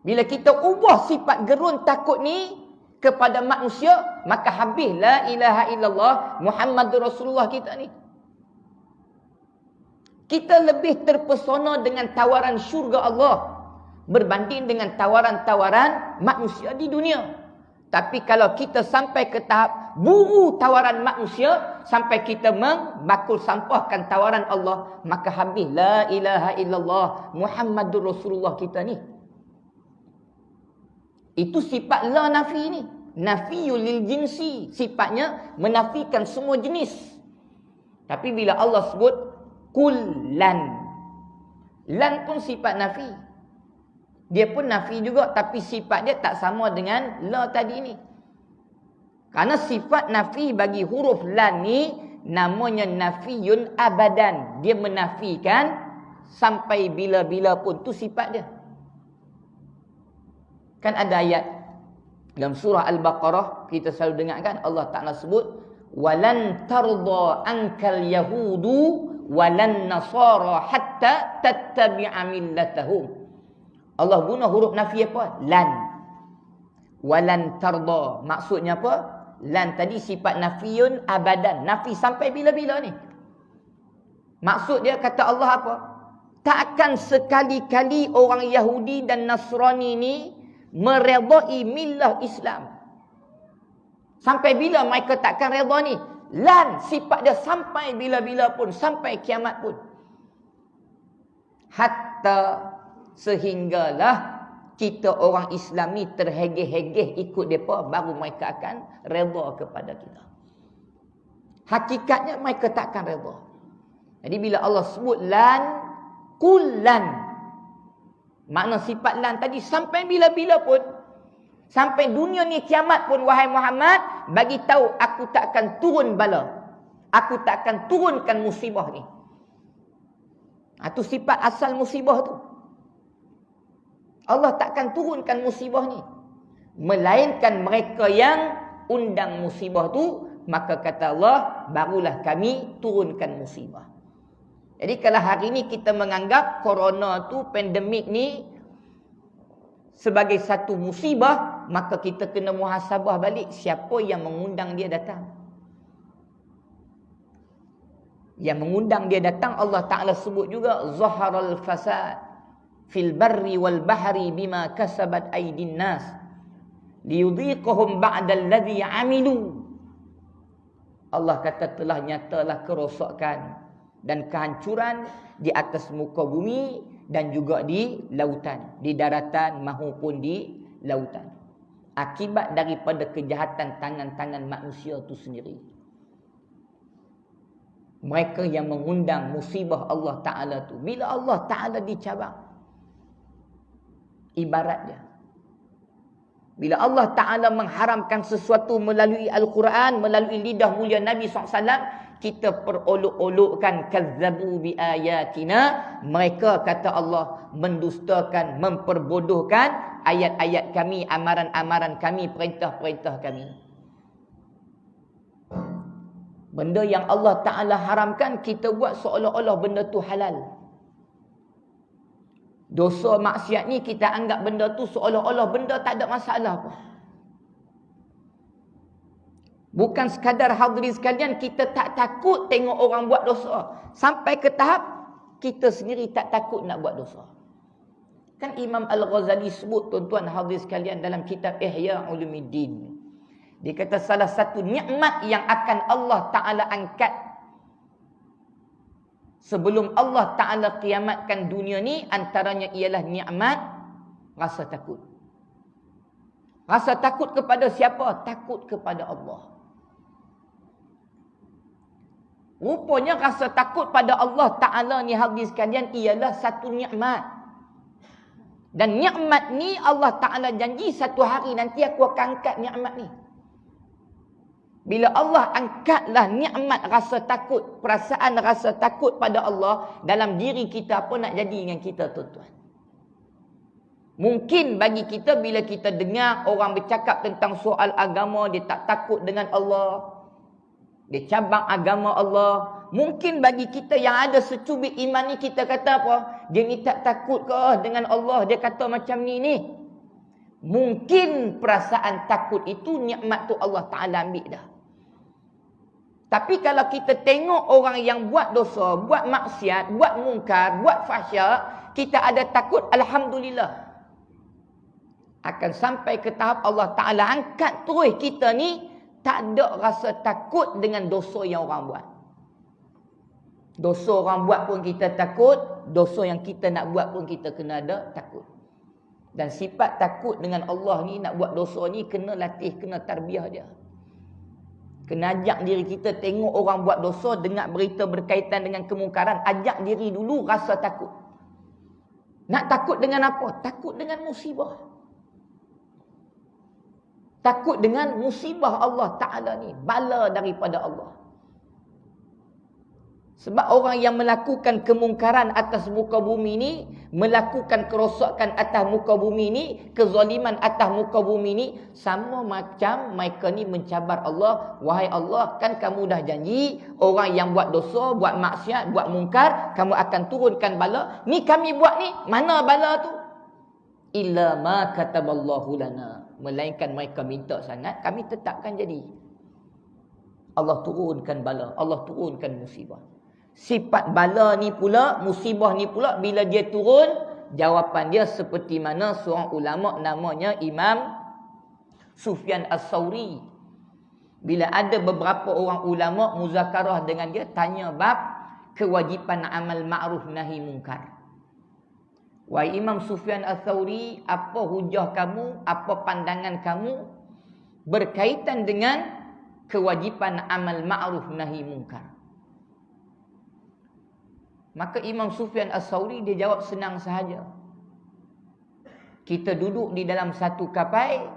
Bila kita ubah sifat gerun takut ni kepada manusia, maka habis la ilaha illallah Muhammadur Rasulullah kita ni. Kita lebih terpesona dengan tawaran syurga Allah berbanding dengan tawaran-tawaran manusia di dunia. Tapi kalau kita sampai ke tahap buru tawaran manusia, sampai kita membakul sampahkan tawaran Allah, maka habis la ilaha illallah Muhammadur Rasulullah kita ni. Itu sifat la nafi ni. Nafiyul lil jinsi. Sifatnya menafikan semua jenis. Tapi bila Allah sebut kullan, lan pun sifat nafi. Dia pun nafi juga, tapi sifat dia tak sama dengan la tadi ni. Kerana sifat nafi bagi huruf lan ni namanya nafiyun abadan. Dia menafikan sampai bila-bila pun, tu sifat dia. Kan ada ayat dalam surah Al-Baqarah, kita selalu dengar kan, Allah Ta'ala sebut walan tarda ankal yahudu walan nasara hatta tattabi'a millatahum. Allah guna huruf nafi apa? Lan. Walan tarda. Maksudnya apa? Lan tadi sifat nafiyun abadan. Nafi sampai bila-bila ni. Maksud dia kata Allah apa? Takkan sekali-kali orang Yahudi dan Nasrani ni meredai millah Islam. Sampai bila mereka takkan redha ni? Lan, sifat dia sampai bila-bila pun, sampai kiamat pun. Hatta, sehinggalah kita orang Islam ni terhegeh-hegeh ikut mereka, baru mereka akan redha kepada kita. Hakikatnya mereka takkan redha. Jadi bila Allah sebut lan, kullan, makna sifat lan tadi sampai bila-bila pun, sampai dunia ni kiamat pun, wahai Muhammad, bagi tahu aku tak akan turun bala. Aku tak akan turunkan musibah ni. Itu sifat asal musibah tu. Allah tak akan turunkan musibah ni. Melainkan mereka yang undang musibah tu, maka kata Allah, barulah kami turunkan musibah. Jadi kalau hari ni kita menganggap corona tu, pandemik ni sebagai satu musibah, maka kita kena muhasabah balik siapa yang mengundang dia datang. Yang mengundang dia datang, Allah Ta'ala sebut juga, zaharal fasad fil barri wal bahri bima kasabat aydin nas liyudhiqahum ba'dal ladzi amilu. Allah kata telah nyatalah kerosakan dan kehancuran di atas muka bumi dan juga di lautan, di daratan maupun di lautan, akibat daripada kejahatan tangan-tangan manusia itu sendiri. Mereka yang mengundang musibah Allah Ta'ala tu, bila Allah Ta'ala dicabar, ibaratnya bila Allah Ta'ala mengharamkan sesuatu melalui Al-Quran, melalui lidah mulia Nabi SAW, kita perolok-olokkan, kazzabu bi ayatina, mereka kata Allah mendustakan, memperbodohkan ayat-ayat kami, amaran-amaran kami, perintah-perintah kami. Benda yang Allah Ta'ala haramkan, kita buat seolah-olah benda tu halal. Dosa maksiat ni kita anggap benda tu seolah-olah benda tak ada masalah pun. Bukan sekadar hadirin sekalian, kita tak takut tengok orang buat dosa. Sampai ke tahap kita sendiri tak takut nak buat dosa. Kan Imam Al-Ghazali sebut, tuan-tuan hadirin sekalian, dalam kitab Ihya Ulumuddin. Dia kata salah satu nikmat yang akan Allah Ta'ala angkat sebelum Allah Ta'ala kiamatkan dunia ni, antaranya ialah nikmat rasa takut. Rasa takut kepada siapa? Takut kepada Allah. Rupanya rasa takut pada Allah Ta'ala ni hadirin sekalian ialah satu nikmat. Dan nikmat ni Allah Ta'ala janji satu hari nanti aku akan angkat nikmat ni. Bila Allah angkatlah nikmat rasa takut, perasaan rasa takut pada Allah dalam diri kita, apa nak jadi dengan kita, tuan-tuan? Mungkin bagi kita bila kita dengar orang bercakap tentang soal agama, dia tak takut dengan Allah, dia cabang agama Allah. Mungkin bagi kita yang ada secubit iman ni, kita kata apa? Dia ni tak takut ke dengan Allah, dia kata macam ni. Mungkin perasaan takut itu nikmat tu Allah Ta'ala ambil dah. Tapi kalau kita tengok orang yang buat dosa, buat maksiat, buat mungkar, buat fahsyak, kita ada takut, alhamdulillah. Akan sampai ke tahap Allah Ta'ala angkat terus kita ni, tak ada rasa takut dengan dosa yang orang buat. Dosa orang buat pun kita takut, dosa yang kita nak buat pun kita kena ada takut. Dan sifat takut dengan Allah ni, nak buat dosa ni, kena latih, kena tarbiyah dia. Kena ajak diri kita tengok orang buat dosa, dengar berita berkaitan dengan kemungkaran, ajak diri dulu rasa takut. Nak takut dengan apa? Takut dengan musibah. Takut dengan musibah Allah Ta'ala ni, bala daripada Allah. Sebab orang yang melakukan kemungkaran atas muka bumi ni, melakukan kerosakan atas muka bumi ni, kezaliman atas muka bumi ni, sama macam mereka ni mencabar Allah. Wahai Allah, kan kamu dah janji orang yang buat dosa, buat maksiat, buat mungkar, kamu akan turunkan bala. Ni kami buat ni, mana bala tu? Illa ma kataballahu lana. Melainkan mereka minta sangat, kami tetapkan jadi. Allah turunkan bala, Allah turunkan musibah. Sifat bala ni pula, musibah ni pula, bila dia turun, jawapan dia seperti mana seorang ulama namanya Imam Sufyan As-Sawri. Bila ada beberapa orang ulama muzakarah dengan dia, tanya bab kewajipan amal ma'ruf nahi munkar. Wahai Imam Sufyan Ats-Tsauri, apa hujah kamu, apa pandangan kamu berkaitan dengan kewajipan amal ma'ruf nahi munkar? Maka Imam Sufyan Ats-Tsauri dia jawab senang sahaja. Kita duduk di dalam satu kapal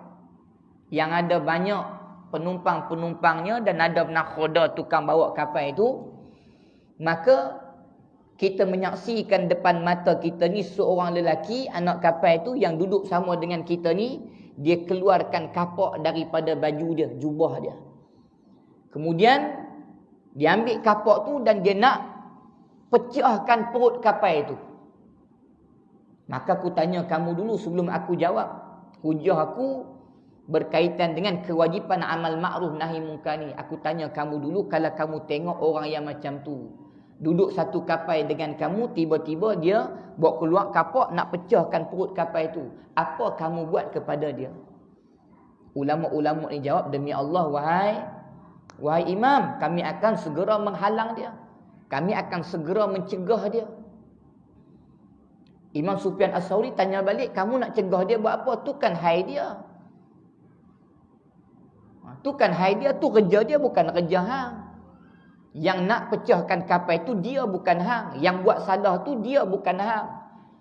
yang ada banyak penumpang-penumpangnya dan ada nakhoda tukang bawa kapal itu, maka kita menyaksikan depan mata kita ni seorang lelaki, anak kapal itu yang duduk sama dengan kita ni, dia keluarkan kapak daripada baju dia, jubah dia. Kemudian dia ambil kapak tu dan dia nak pecahkan perut kapal itu. Maka aku tanya kamu dulu sebelum aku jawab. Hujah aku berkaitan dengan kewajipan amal ma'ruf nahi munkar ni. Aku tanya kamu dulu, kalau kamu tengok orang yang macam tu duduk satu kapal dengan kamu, tiba-tiba dia bawa keluar kapak nak pecahkan perut kapal itu, apa kamu buat kepada dia? Ulama-ulama ni jawab, demi Allah wahai imam, kami akan segera menghalang dia, kami akan segera mencegah dia. Imam Sufyan Ats-Tsauri tanya balik, kamu nak cegah dia buat apa? Tu kan hai dia, tu kan hai dia, tu kerja dia, bukan kerja hang. Yang nak pecahkan kapal itu dia, bukan hang. Yang buat salah tu dia, bukan hang.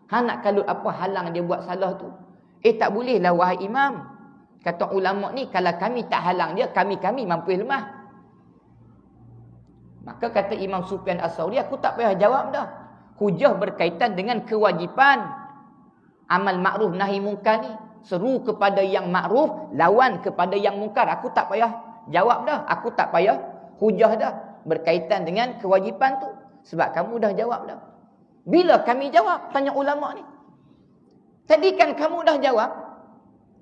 Hang nak kalut apa halang dia buat salah tu? Tak bolehlah wahai imam. Kata ulama ni, kalau kami tak halang dia, kami mampu lemah. Maka kata Imam Sufyan Ats-Tsauri, aku tak payah jawab dah. Hujah berkaitan dengan kewajipan amal ma'ruf nahi munkar ni. Seru kepada yang ma'ruf, lawan kepada yang munkar. Aku tak payah jawab dah. Aku tak payah hujah dah berkaitan dengan kewajipan tu, sebab kamu dah jawab dah. Bila kami jawab? Tanya ulama ni. Tadi kan kamu dah jawab,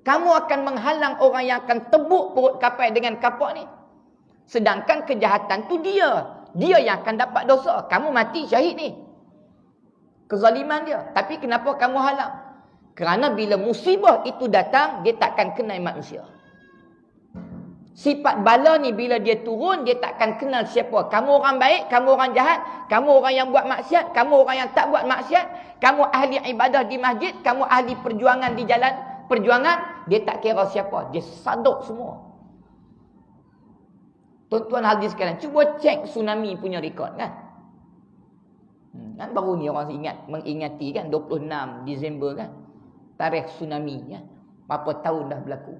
kamu akan menghalang orang yang akan tebuk perut kapal dengan kapak ni. Sedangkan kejahatan tu dia yang akan dapat dosa. Kamu mati syahid ni, kezaliman dia. Tapi kenapa kamu halang? Kerana bila musibah itu datang, dia takkan kenal manusia. Sifat bala ni bila dia turun, dia takkan kenal siapa. Kamu orang baik, kamu orang jahat, kamu orang yang buat maksiat, kamu orang yang tak buat maksiat, kamu ahli ibadah di masjid, kamu ahli perjuangan di jalan perjuangan, dia tak kira siapa. Dia saduk semua. Tuan-tuan hadis sekalian, cuba cek tsunami punya rekod kan. Kan baru ni orang mengingati kan 26 Disember kan, tarikh tsunami kan. Berapa tahun dah berlaku.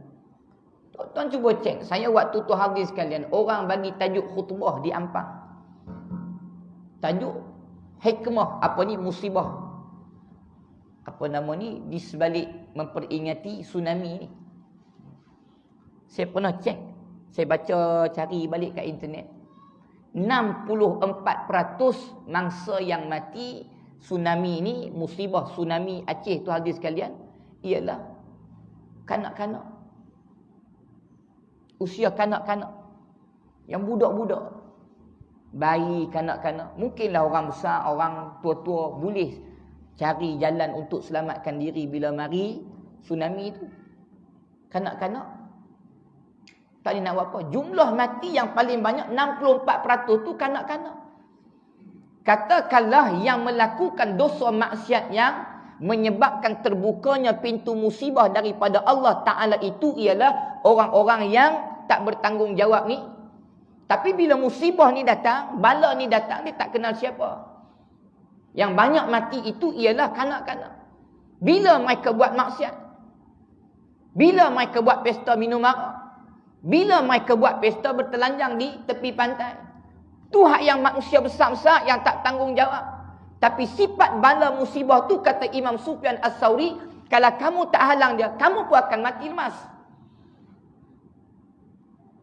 Tuan cuba cek. Saya waktu tu hadis sekalian, orang bagi tajuk khutbah di Ampang. Tajuk hikmah musibah. Di sebalik memperingati tsunami ni. Saya pernah cek. Saya baca cari balik kat internet. 64% mangsa yang mati tsunami ni, musibah tsunami Aceh tu hadis sekalian, ialah kanak-kanak. Usia kanak-kanak. Yang budak-budak. Bayi, kanak-kanak. Mungkinlah orang besar, orang tua-tua boleh cari jalan untuk selamatkan diri bila mari tsunami itu. Kanak-kanak tak boleh nak buat apa. Jumlah mati yang paling banyak 64% tu kanak-kanak. Katakanlah yang melakukan dosa maksiat yang menyebabkan terbukanya pintu musibah daripada Allah Ta'ala itu ialah orang-orang yang tak bertanggungjawab ni. Tapi bila musibah ni datang, bala ni datang, dia tak kenal siapa. Yang banyak mati itu ialah kanak-kanak. Bila mereka buat maksiat, bila mereka buat pesta minum arak, bila mereka buat pesta bertelanjang di tepi pantai, tu hak yang manusia besar-besar yang tak tanggungjawab. Tapi sifat bala musibah tu, kata Imam Sufyan Ats-Tsauri, kalau kamu tak halang dia, kamu pun akan mati lemas.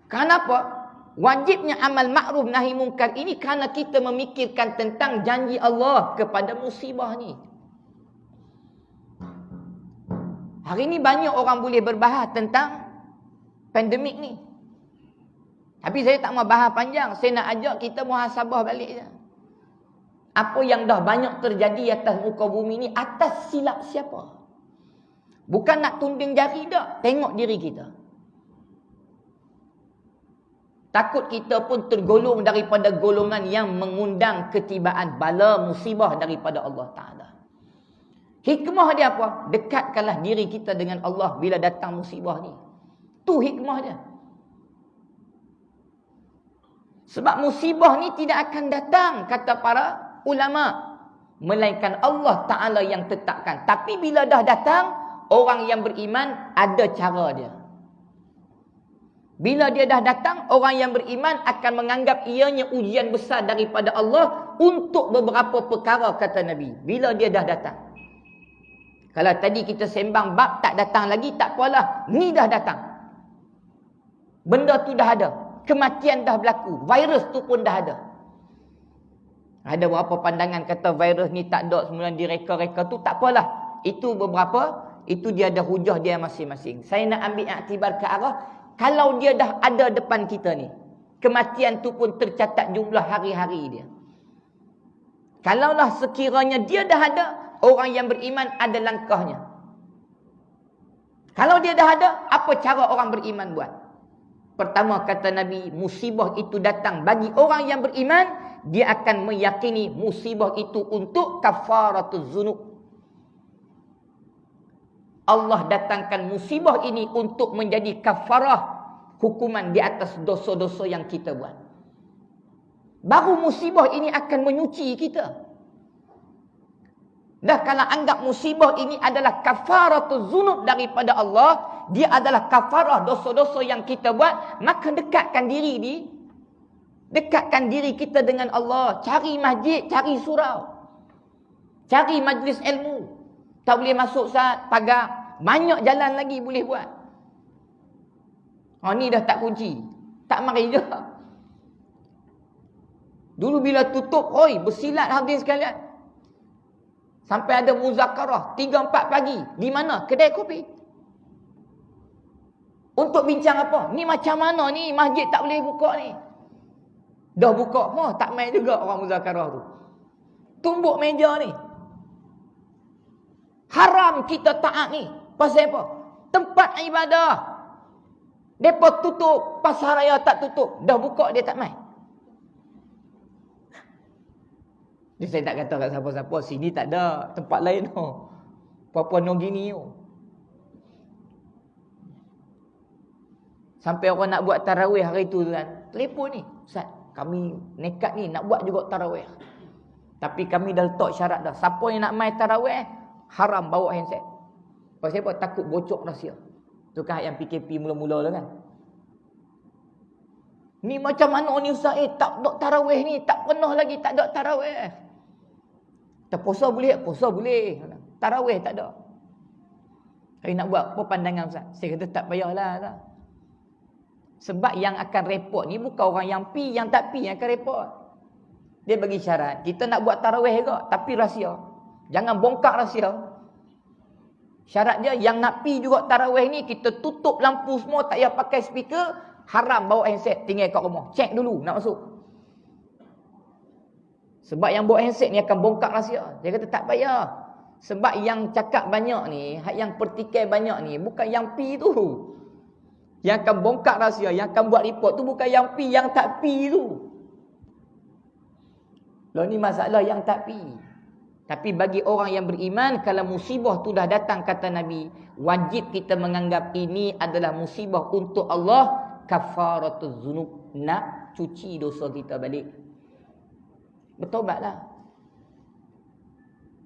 Kenapa? Wajibnya amal ma'ruf nahi munkar ini kerana kita memikirkan tentang janji Allah kepada musibah ni. Hari ni banyak orang boleh berbahas tentang pandemik ni. Tapi saya tak mau bahas panjang. Saya nak ajak kita muhasabah balik je. Apa yang dah banyak terjadi atas muka bumi ni, atas silap siapa? Bukan nak tunding jari dah. Tengok diri kita. Takut kita pun tergolong daripada golongan yang mengundang ketibaan bala musibah daripada Allah Ta'ala. Hikmah dia apa? Dekatkanlah diri kita dengan Allah bila datang musibah ni. Tu hikmah dia. Sebab musibah ni tidak akan datang, kata para ulama, melainkan Allah Ta'ala yang tetapkan. Tapi bila dah datang, orang yang beriman ada cara dia. Bila dia dah datang, orang yang beriman akan menganggap ianya ujian besar daripada Allah untuk beberapa perkara, kata Nabi. Bila dia dah datang. Kalau tadi kita sembang bab tak datang lagi, tak apalah. Ni dah datang. Benda tu dah ada. Kematian dah berlaku. Virus tu pun dah ada. Ada beberapa pandangan kata virus ni tak ada semula direka-reka tu. Tak apalah. Itu beberapa. Itu dia ada hujah dia masing-masing. Saya nak ambil iktibar ke arah. Kalau dia dah ada depan kita ni. Kematian tu pun tercatat jumlah hari-hari dia. Kalaulah sekiranya dia dah ada. Orang yang beriman ada langkahnya. Kalau dia dah ada. Apa cara orang beriman buat? Pertama kata Nabi, musibah itu datang bagi orang yang beriman, dia akan meyakini musibah itu untuk kafaratuz zunub. Allah datangkan musibah ini untuk menjadi kafarah hukuman di atas dosa-dosa yang kita buat. Baru musibah ini akan menyuci kita. Dah kalau anggap musibah ini adalah kafaratuz zunub daripada Allah, dia adalah kafarah dosa-dosa yang kita buat, maka dekatkan diri kita dengan Allah. Cari masjid, cari surau. Cari majlis ilmu. Tak boleh masuk saat pagar. Banyak jalan lagi boleh buat. Ni dah tak kunci. Tak mari je. Dulu bila tutup, bersilat habis sekalian. Sampai ada muzakarah 3-4 pagi. Di mana? Kedai kopi. Untuk bincang apa? Ni macam mana ni? Masjid tak boleh buka ni. Dah buka pun tak main juga orang muzakarah tu. Tumbuk meja ni. Haram kita taat ni. Pasal apa? Tempat ibadah. Mereka tutup. Pasar raya tak tutup. Dah buka dia tak main. Dia saya tak kata kat siapa-siapa. Sini tak ada. Tempat lain. Papua Nugini. Sampai orang nak buat tarawih hari tu kan. Telefon ni. Ustaz, kami nekat ni nak buat juga tarawih. Tapi kami dah letak syarat dah. Siapa yang nak main tarawih, haram bawa handset. Pasal apa? Takut bocor rahsia. Tu kan yang PKP mula-mula lah kan. Ni macam mana ni Ustaz? Tak ada tarawih ni. Tak pernah lagi tak ada tarawih. Tak puasa boleh? Puasa boleh. Tarawih tak ada. Saya nak buat apa pandangan Ustaz? Saya kata tak payahlah. Tak. Sebab yang akan repot ni bukan orang yang pi, yang tak pi yang akan repot. Dia bagi syarat. Kita nak buat tarawih juga. Tapi rahsia. Jangan bongkar rahsia. Syarat dia yang nak pi juga tarawih ni, kita tutup lampu semua, tak payah pakai speaker. Haram bawa handset, tinggal kat rumah. Cek dulu nak masuk. Sebab yang bawa handset ni akan bongkar rahsia. Dia kata tak payah. Sebab yang cakap banyak ni, yang pertikai banyak ni, bukan yang pi tu. Yang akan bongkar rahsia, yang akan buat report tu bukan yang pi, yang tak pi tu. Loh ni masalah yang tak pi. Tapi bagi orang yang beriman, kalau musibah tu dah datang, kata Nabi, wajib kita menganggap ini adalah musibah untuk Allah, kafaratuz zunub, nak cuci dosa kita balik. Bertobatlah.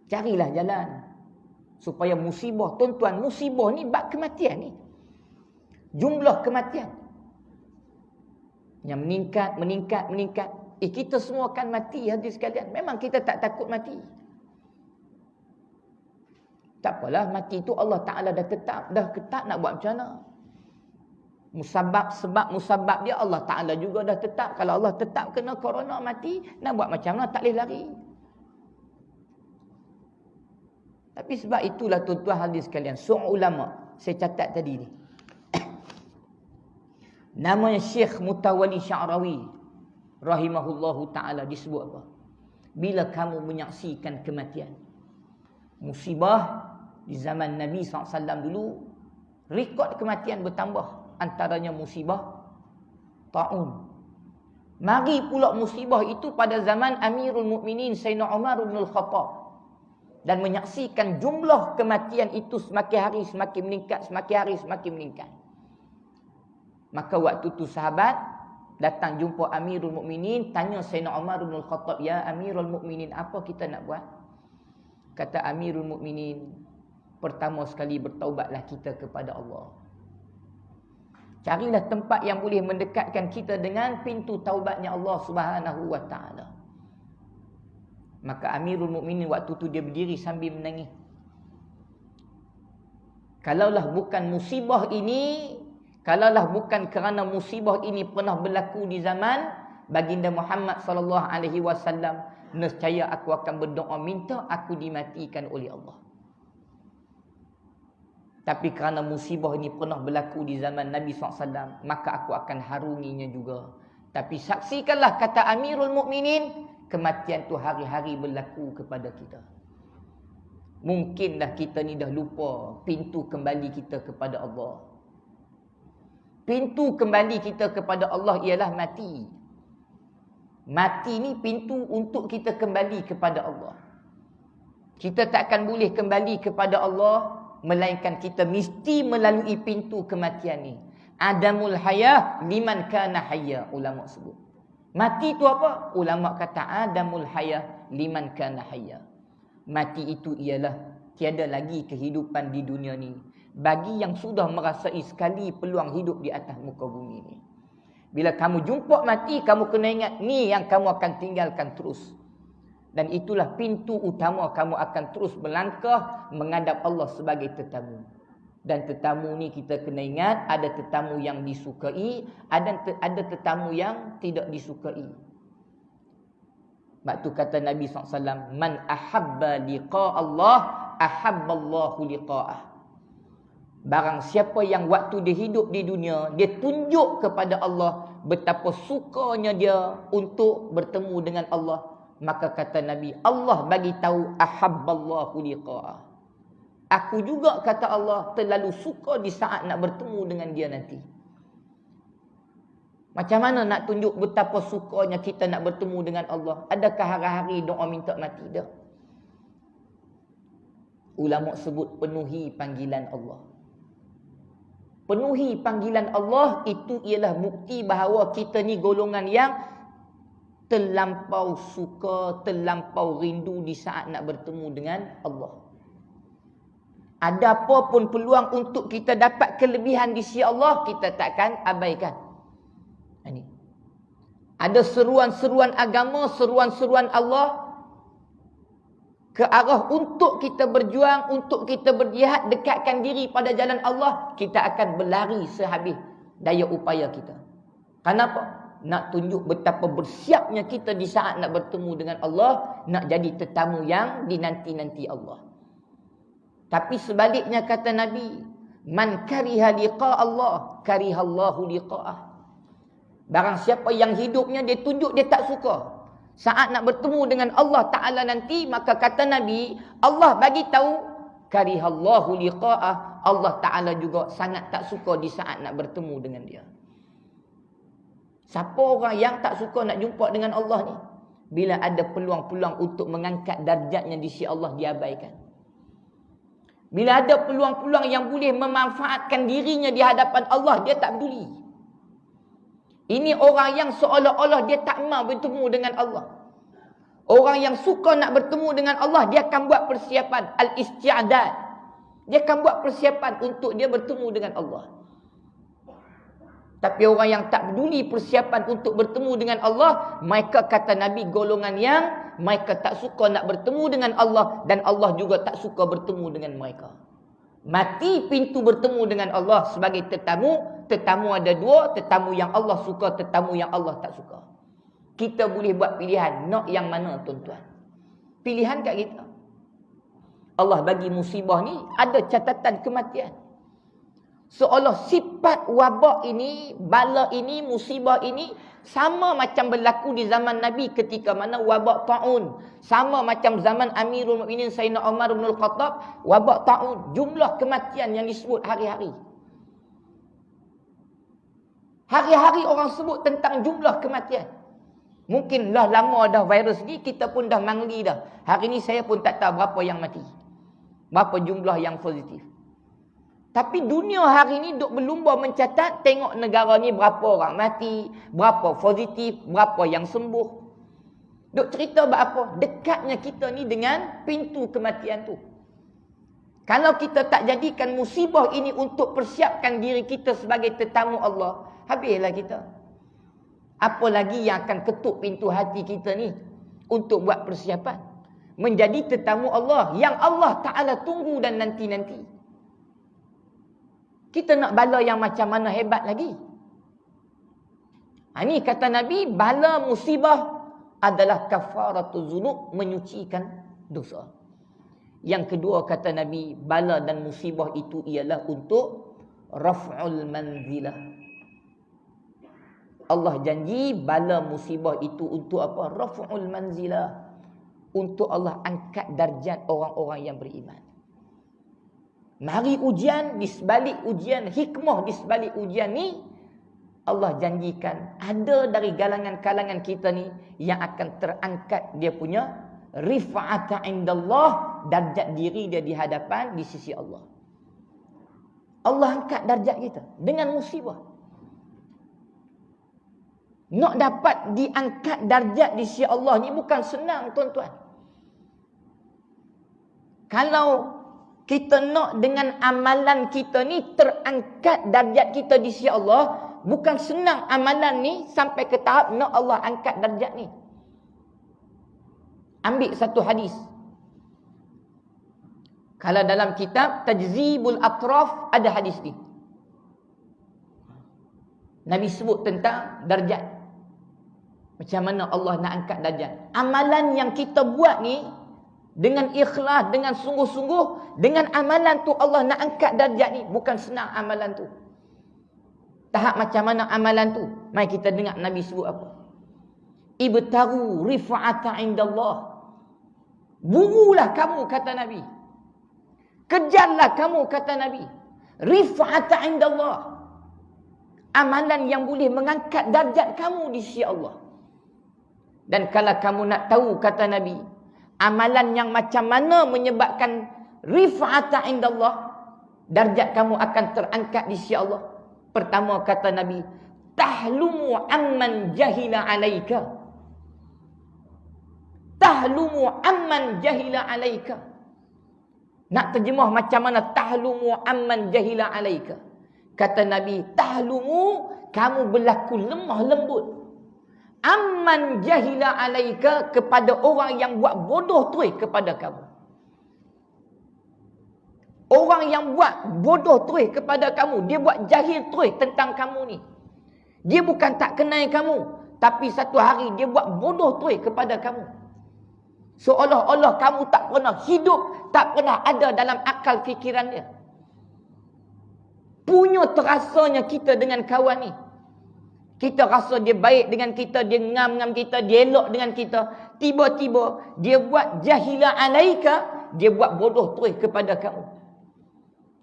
Carilah jalan supaya musibah, tuan-tuan, musibah ni bab kematian ni. Jumlah kematian yang meningkat. Kita semua akan mati hadis sekalian. Memang kita tak takut mati. Tak apalah, mati tu Allah Ta'ala dah tetap nak buat macam mana. Musabab dia Allah Ta'ala juga dah tetap. Kalau Allah tetap kena corona mati, nak buat macam mana, tak boleh lari. Tapi sebab itulah tuan-tuan hadis sekalian, seorang ulama, saya catat tadi ni. Namanya Syekh Mutawalli Sya'rawi rahimahullahu ta'ala, disebut apa? Bila kamu menyaksikan kematian, musibah di zaman Nabi SAW dulu, rekod kematian bertambah. Antaranya musibah ta'un. Mari pula musibah itu pada zaman Amirul Mukminin Sayyidina Umar bin Al-Khattab. dan menyaksikan jumlah kematian itu semakin hari semakin meningkat, semakin hari semakin meningkat. Maka waktu tu sahabat datang jumpa Amirul Mukminin, tanya Sayyidina Umar bin Al-Khattab, "Ya Amirul Mukminin, apa kita nak buat?" Kata Amirul Mukminin, "Pertama sekali bertaubatlah kita kepada Allah. Carilah tempat yang boleh mendekatkan kita dengan pintu taubatnya Allah Subhanahu wa taala." Maka Amirul Mukminin waktu tu dia berdiri sambil menangis. Kalaulah bukan musibah ini, kalaulah bukan kerana musibah ini pernah berlaku di zaman baginda Muhammad sallallahu alaihi wasallam, nescaya aku akan berdoa minta aku dimatikan oleh Allah. Tapi kerana musibah ini pernah berlaku di zaman Nabi SAW, maka aku akan harunginya juga. Tapi saksikanlah, kata Amirul Mukminin, kematian tu hari-hari berlaku kepada kita. Mungkinlah kita ni dah lupa pintu kembali kita kepada Allah. Pintu kembali kita kepada Allah ialah mati. Mati ni pintu untuk kita kembali kepada Allah. Kita takkan boleh kembali kepada Allah melainkan kita mesti melalui pintu kematian ni. Adamul hayah liman kana hayya, ulama sebut. Mati itu apa? Ulama kata adamul hayah liman kana hayya. Mati itu ialah tiada lagi kehidupan di dunia ni bagi yang sudah merasai sekali peluang hidup di atas muka bumi ni. Bila kamu jumpa mati, kamu kena ingat ni yang kamu akan tinggalkan terus. Dan itulah pintu utama kamu akan terus melangkah menghadap Allah sebagai tetamu. Dan tetamu ni kita kena ingat, ada tetamu yang disukai, ada tetamu yang tidak disukai. Sebab tu kata Nabi SAW, "Man ahabba liqa Allah, ahabba Allahu liqa'ah." Barang siapa yang waktu dia hidup di dunia, dia tunjuk kepada Allah betapa sukanya dia untuk bertemu dengan Allah, maka kata Nabi, Allah bagi tahu ahabballahu liqa'ah. Aku juga, kata Allah, terlalu suka di saat nak bertemu dengan dia nanti. Macam mana nak tunjuk betapa sukanya kita nak bertemu dengan Allah? Adakah hari-hari doa minta mati dah? Ulama sebut penuhi panggilan Allah. Penuhi panggilan Allah itu ialah bukti bahawa kita ni golongan yang terlampau suka, terlampau rindu di saat nak bertemu dengan Allah. Ada apa pun peluang untuk kita dapat kelebihan di sisi Allah, kita takkan abaikan. Ini. Ada seruan-seruan agama, seruan-seruan Allah ke arah untuk kita berjuang, untuk kita berjihad, dekatkan diri pada jalan Allah, kita akan berlari sehabis daya upaya kita. Kenapa? Nak tunjuk betapa bersiapnya kita di saat nak bertemu dengan Allah, nak jadi tetamu yang dinanti-nanti Allah. Tapi sebaliknya kata Nabi, man kariha liqa Allah, karihallahu liqa'ah. Barang siapa yang hidupnya dia tunjuk dia tak suka saat nak bertemu dengan Allah Ta'ala nanti, maka kata Nabi, Allah bagi tahu karihallahu liqa'ah, Allah Ta'ala juga sangat tak suka di saat nak bertemu dengan dia. Siapa orang yang tak suka nak jumpa dengan Allah ni? Bila ada peluang-peluang untuk mengangkat darjatnya di sisi Allah, diabaikan. Bila ada peluang-peluang yang boleh memanfaatkan dirinya di hadapan Allah, dia tak peduli. Ini orang yang seolah-olah dia tak mahu bertemu dengan Allah. Orang yang suka nak bertemu dengan Allah, dia akan buat persiapan al-isti'adad. Dia akan buat persiapan untuk dia bertemu dengan Allah. Tapi orang yang tak peduli persiapan untuk bertemu dengan Allah, mereka kata Nabi golongan yang mereka tak suka nak bertemu dengan Allah, dan Allah juga tak suka bertemu dengan mereka. Mati pintu bertemu dengan Allah sebagai tetamu. Tetamu ada dua, tetamu yang Allah suka, tetamu yang Allah tak suka. Kita boleh buat pilihan, nak yang mana tuan-tuan? Pilihan kat kita. Allah bagi musibah ni ada catatan kematian. Seolah sifat wabak ini, bala ini, musibah ini sama macam berlaku di zaman Nabi ketika mana wabak ta'un. Sama macam zaman Amirul Mukminin Sayyidina Umar bin Al-Khattab, wabak ta'un. Jumlah kematian yang disebut hari-hari. Hari-hari orang sebut tentang jumlah kematian. Mungkin dah lama dah virus ni, kita pun dah mangli dah. Hari ni saya pun tak tahu berapa yang mati. Berapa jumlah yang positif. Tapi dunia hari ni duk berlumba mencatat, tengok negara ni berapa orang mati, berapa positif, berapa yang sembuh. Duk cerita apa? Dekatnya kita ni dengan pintu kematian tu. Kalau kita tak jadikan musibah ini untuk persiapkan diri kita sebagai tetamu Allah, habislah kita. Apa lagi yang akan ketuk pintu hati kita ni untuk buat persiapan menjadi tetamu Allah yang Allah Ta'ala tunggu dan nanti-nanti. Kita nak bala yang macam mana hebat lagi? Ini kata Nabi, bala musibah adalah kafaratul dzunub, menyucikan dosa. Yang kedua kata Nabi, bala dan musibah itu ialah untuk raf'ul manzilah. Allah janji bala musibah itu untuk apa? Raf'ul manzilah. Untuk Allah angkat darjat orang-orang yang beriman. Mari ujian, di sebalik ujian, hikmah di sebalik ujian ni, Allah janjikan ada dari kalangan kita ni yang akan terangkat dia punya rifa'ata indallah, darjat diri dia di hadapan di sisi Allah. Allah angkat darjat kita dengan musibah. Nak dapat diangkat darjat di sisi Allah ni bukan senang, tuan-tuan. Kalau kita nak dengan amalan kita ni terangkat darjat kita di sisi Allah, bukan senang amalan ni sampai ke tahap nak Allah angkat darjat ni. Ambil satu hadis. Kalau dalam kitab Tajzibul Atraf ada hadis ni. Nabi sebut tentang darjat. Macam mana Allah nak angkat darjat. Amalan yang kita buat ni dengan ikhlas, dengan sungguh-sungguh, dengan amalan tu Allah nak angkat darjat ni. Bukan senang amalan tu. Tahap macam mana amalan tu? Mari kita dengar Nabi sebut apa. Ibtaru rifa'ata indallah. Burulah kamu, kata Nabi. Kejarlah kamu, kata Nabi. Rifa'ata indallah. Amalan yang boleh mengangkat darjat kamu di sisi Allah. Dan kalau kamu nak tahu, kata Nabi, amalan yang macam mana menyebabkan rifa'ata indallah, darjat kamu akan terangkat di sisi Allah. Pertama kata Nabi, tahlumu amman jahila alaika. Tahlumu amman jahila alaika. Nak terjemah macam mana tahlumu amman jahila alaika? Kata Nabi, tahlumu, kamu berlaku lemah lembut. Amman jahila alaika, kepada orang yang buat bodoh terus kepada kamu. Orang yang buat bodoh terus kepada kamu, dia buat jahil terus tentang kamu ni. Dia bukan tak kenal kamu, tapi satu hari dia buat bodoh terus kepada kamu. Seolah-olah kamu tak pernah hidup, tak pernah ada dalam akal fikiran dia. Punya terasanya kita dengan kawan ni. Kita rasa dia baik dengan kita, dia ngam-ngam kita, dia elok dengan kita. Tiba-tiba dia buat jahila alaika, dia buat bodoh terus kepada kamu.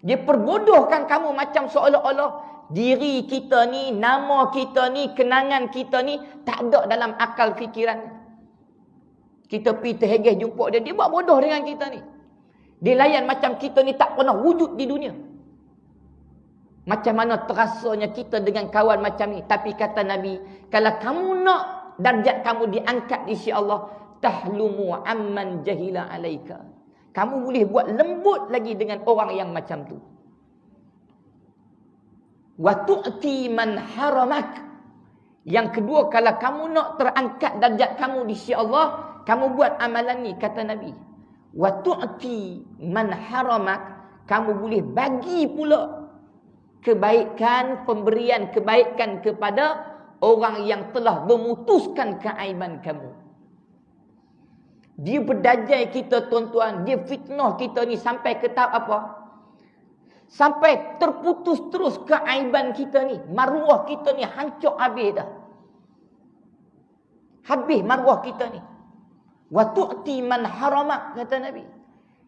Dia perbodohkan kamu macam seolah-olah diri kita ni, nama kita ni, kenangan kita ni tak ada dalam akal fikiran. Kita pergi terhegeh jumpa dia, dia buat bodoh dengan kita ni. Dia layan macam kita ni tak pernah wujud di dunia. Macam mana terasanya kita dengan kawan macam ni. Tapi kata Nabi, kalau kamu nak darjat kamu diangkat di sisi Allah, tahlumu amman jahila alaika. Kamu boleh buat lembut lagi dengan orang yang macam tu. Wa tu'ti man haramak. Yang kedua, kalau kamu nak terangkat darjat kamu di sisi Allah, kamu buat amalan ni, kata Nabi. Wa tu'ti man haramak. Kamu boleh bagi pula kebaikan, pemberian kebaikan kepada orang yang telah memutuskan keaiban kamu. Dia berdajai kita, tuan-tuan. Dia fitnah kita ni sampai ke tahap apa? Sampai terputus terus keaiban kita ni. Maruah kita ni hancur habis dah. Habis maruah kita ni. Wa tu'ti man haramak, kata Nabi.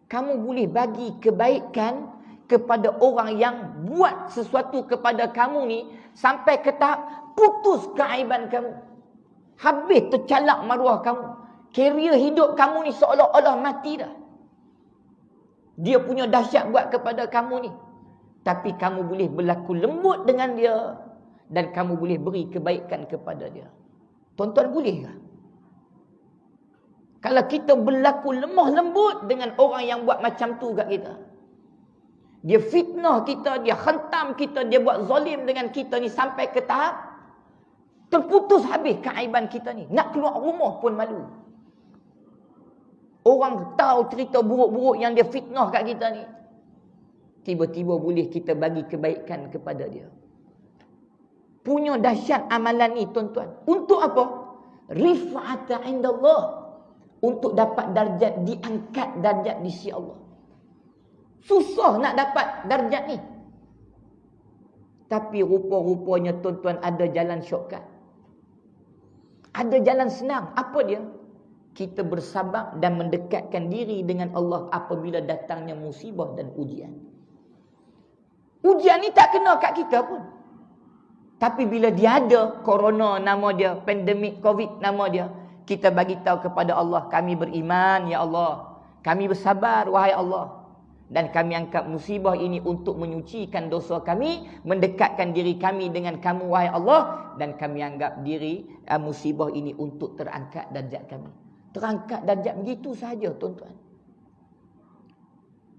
Kamu boleh bagi kebaikan kepada orang yang buat sesuatu kepada kamu ni sampai ke tahap putus keaiban kamu. Habis tercalak maruah kamu. Karier hidup kamu ni seolah-olah mati dah. Dia punya dahsyat buat kepada kamu ni. Tapi kamu boleh berlaku lembut dengan dia. Dan kamu boleh beri kebaikan kepada dia. Tuan-tuan boleh ke? Kalau kita berlaku lemah lembut dengan orang yang buat macam tu kat kita. Dia fitnah kita, dia hentam kita, dia buat zalim dengan kita ni sampai ke tahap terputus habis keaiban kita ni. Nak keluar rumah pun malu. Orang tahu cerita buruk-buruk yang dia fitnah kat kita ni. Tiba-tiba boleh kita bagi kebaikan kepada dia. Punya dahsyat amalan ni tuan-tuan. Untuk apa? Rif'ata indallah. Untuk dapat darjat, diangkat darjat di sisi Allah. Susah nak dapat darjat ni. Tapi rupa-rupanya tuan-tuan ada jalan shortcut. Ada jalan senang. Apa dia? Kita bersabar dan mendekatkan diri dengan Allah apabila datangnya musibah dan ujian. Ujian ni tak kena kat kita pun. Tapi bila dia ada, corona nama dia, pandemik COVID nama dia, kita bagi tahu kepada Allah, kami beriman ya Allah. Kami bersabar wahai Allah. Dan kami angkat musibah ini untuk menyucikan dosa kami, mendekatkan diri kami dengan kamu wahai Allah, dan kami anggap diri musibah ini untuk terangkat darjat kami. Terangkat darjat begitu sahaja tuan-tuan.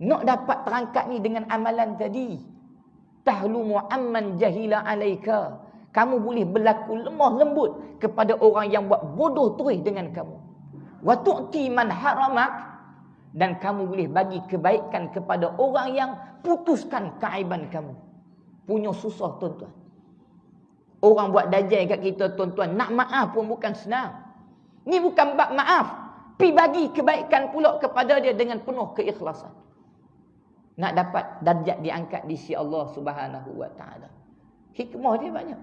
Nak dapat terangkat ni dengan amalan tadi. Tahlumu amman jahila alaika. Kamu boleh berlaku lemah lembut kepada orang yang buat bodoh terus dengan kamu. Wa tu'ti man haramak. Dan kamu boleh bagi kebaikan kepada orang yang putuskan keaiban kamu. Punya susah tuan-tuan. Orang buat dajal kat kita tuan-tuan, nak maaf pun bukan senang. Ni bukan bab maaf. Pi bagi kebaikan pula kepada dia dengan penuh keikhlasan. Nak dapat darjat diangkat di sisi Allah Subhanahu wa taala. Hikmah dia banyak.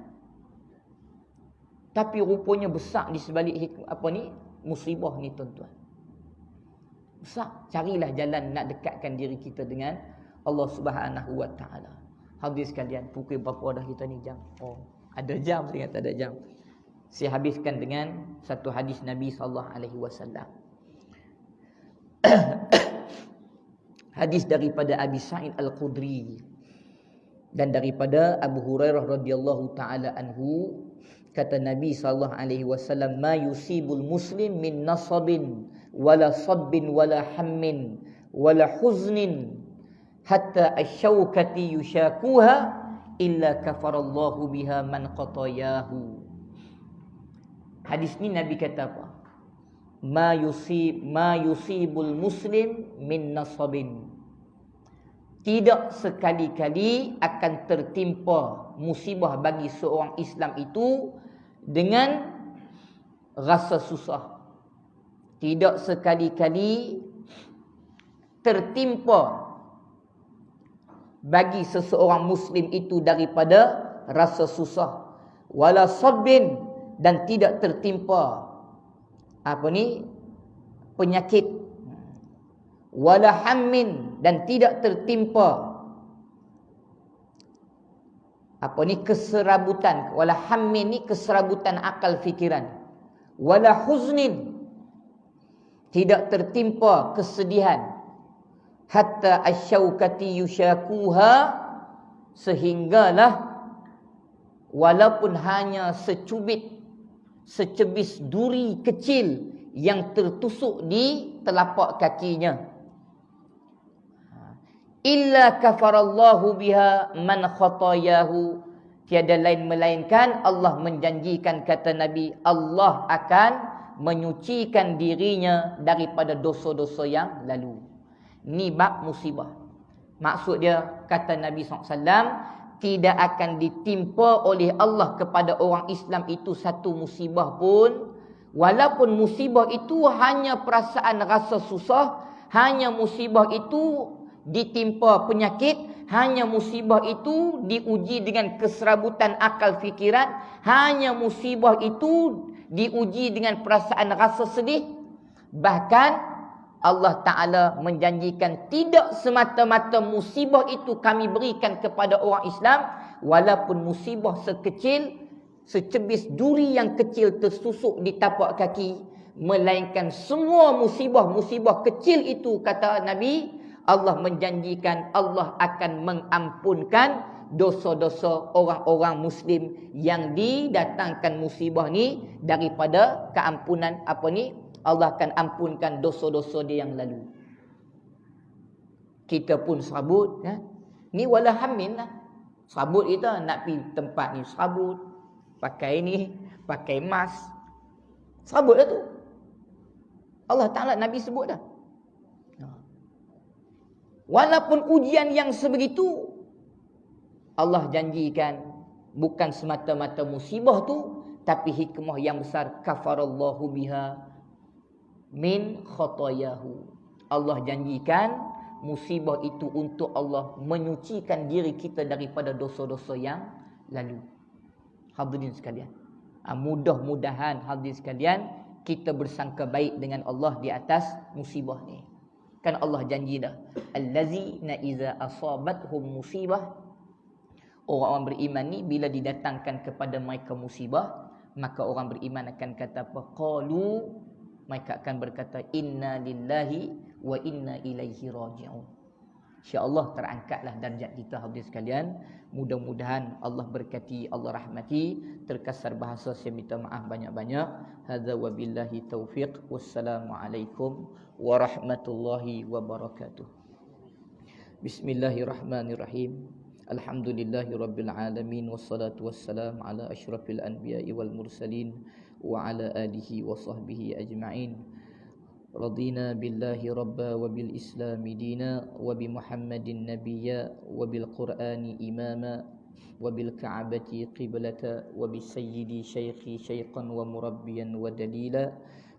Tapi rupanya besar di sebalik hikmah musibah ni tuan-tuan. Besar. Carilah jalan nak dekatkan diri kita dengan Allah Subhanahu wa taala. Hadis sekalian, pukul berapa dah kita ni jam? Oh, ada jam, saya kata ada jam. Saya habiskan dengan satu hadis Nabi SAW. Hadis daripada Abi Sa'id Al-Khudri dan daripada Abu Hurairah radhiyallahu taala anhu, kata Nabi SAW, ma yusibul muslim min nasabin wala sabbin wala hammin wala huznin hatta asy-syaukati yushakuha illa kafarallahu biha man qatayahu. Hadis ni Nabi kata apa? Ma yusibul muslim min nasabin. Tidak sekali-kali akan tertimpa musibah bagi seorang Islam itu dengan rasa susah. Tidak sekali-kali tertimpa bagi seseorang Muslim itu daripada rasa susah. Wala sabbin, dan tidak tertimpa penyakit. Wala hammin, dan tidak tertimpa keserabutan. Wala hammin ni keserabutan akal fikiran. Wala huznin, tidak tertimpa kesedihan. Hatta asyaukati yushakuha, sehinggalah walaupun hanya secebis duri kecil yang tertusuk di telapak kakinya. Illa kafarallahu biha man khatayahu. Tiada lain melainkan Allah menjanjikan, kata Nabi, Allah akan menyucikan dirinya daripada dosa-dosa yang lalu. Ni bab musibah. Maksud dia, kata Nabi SAW, tidak akan ditimpa oleh Allah kepada orang Islam itu satu musibah pun, walaupun musibah itu hanya perasaan rasa susah, hanya musibah itu ditimpa penyakit, hanya musibah itu diuji dengan keserabutan akal fikiran, hanya musibah itu diuji dengan perasaan rasa sedih. Bahkan Allah Ta'ala menjanjikan tidak semata-mata musibah itu kami berikan kepada orang Islam, walaupun musibah sekecil secebis duri yang kecil tersusuk di tapak kaki, melainkan semua musibah-musibah kecil itu, kata Nabi, Allah menjanjikan Allah akan mengampunkan dosa-dosa orang-orang muslim yang didatangkan musibah ni daripada keampunan Allah akan ampunkan dosa-dosa dia yang lalu. Kita pun serabut, ya. Ni wala hammin lah. Serabut kita nak pergi tempat ni serabut, pakai ni, pakai mask. Serabut dah tu. Allah Ta'ala, Nabi sebut dah. Walaupun ujian yang sebegitu, Allah janjikan bukan semata-mata musibah tu, tapi hikmah yang besar, kafarallahu biha min khotoyahu. Allah janjikan musibah itu untuk Allah menyucikan diri kita daripada dosa-dosa yang lalu. Hadirin sekalian, mudah-mudahan hadirin sekalian kita bersangka baik dengan Allah di atas musibah ni. Kan Allah janji dah, allazina iza asabathum musibah, orang-orang beriman ni bila didatangkan kepada mereka musibah, maka orang beriman akan kata apa? Qalu, mereka akan berkata inna lillahi wa inna ilaihi raji'un. InsyaAllah terangkatlah darjat kita hadirin sekalian. Mudah-mudahan Allah berkati, Allah rahmati. Terkasar bahasa saya minta maaf banyak-banyak. Hadza wa billahi taufiq. Wassalamualaikum warahmatullahi wabarakatuh. Bismillahirrahmanirrahim. Alhamdulillahi rabbil alamin, wassalatu wassalam ala asyrafil anbiya'i wal mursalin wa ala alihi wa sahbihi ajma'in. Radina billahi rabba wa bil islami dina wa bi muhammadin nabiyya wa bil qur'ani imama wa bil ka'bati qiblata wa bi sayyidi shaykhi shaykhan wa murabbiyan wa dalila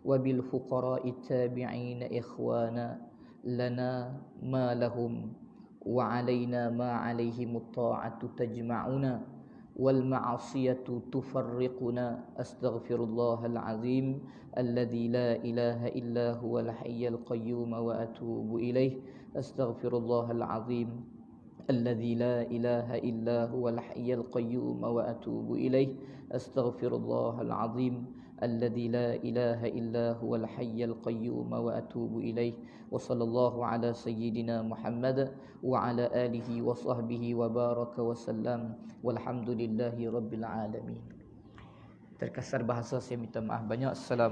wa bil fuqara'i tabi'ina ikhwana lana ma lahum wa alaina ma alaihim ta'atu tajma'una wal ma'asiyatu tufarriquna. Astaghfirullahal azim alladzi la ilaha illa huwal hayyul qayyum wa atubu ilaih. Astaghfirullahal azim alladzi la ilaha illa huwal hayyul qayyum wa atubu ilaih. Astaghfirullahal azim alladzi la ilaha illa huwal hayyul qayyum wa atubu ilaih. Wa sallallahu ala sayyidina Muhammad wa ala alihi wa sahbihi wa baraka wa sallam. Walhamdulillahi rabbil alamin. Terkasar bahasa saya minta maaf banyak. Assalamualaikum.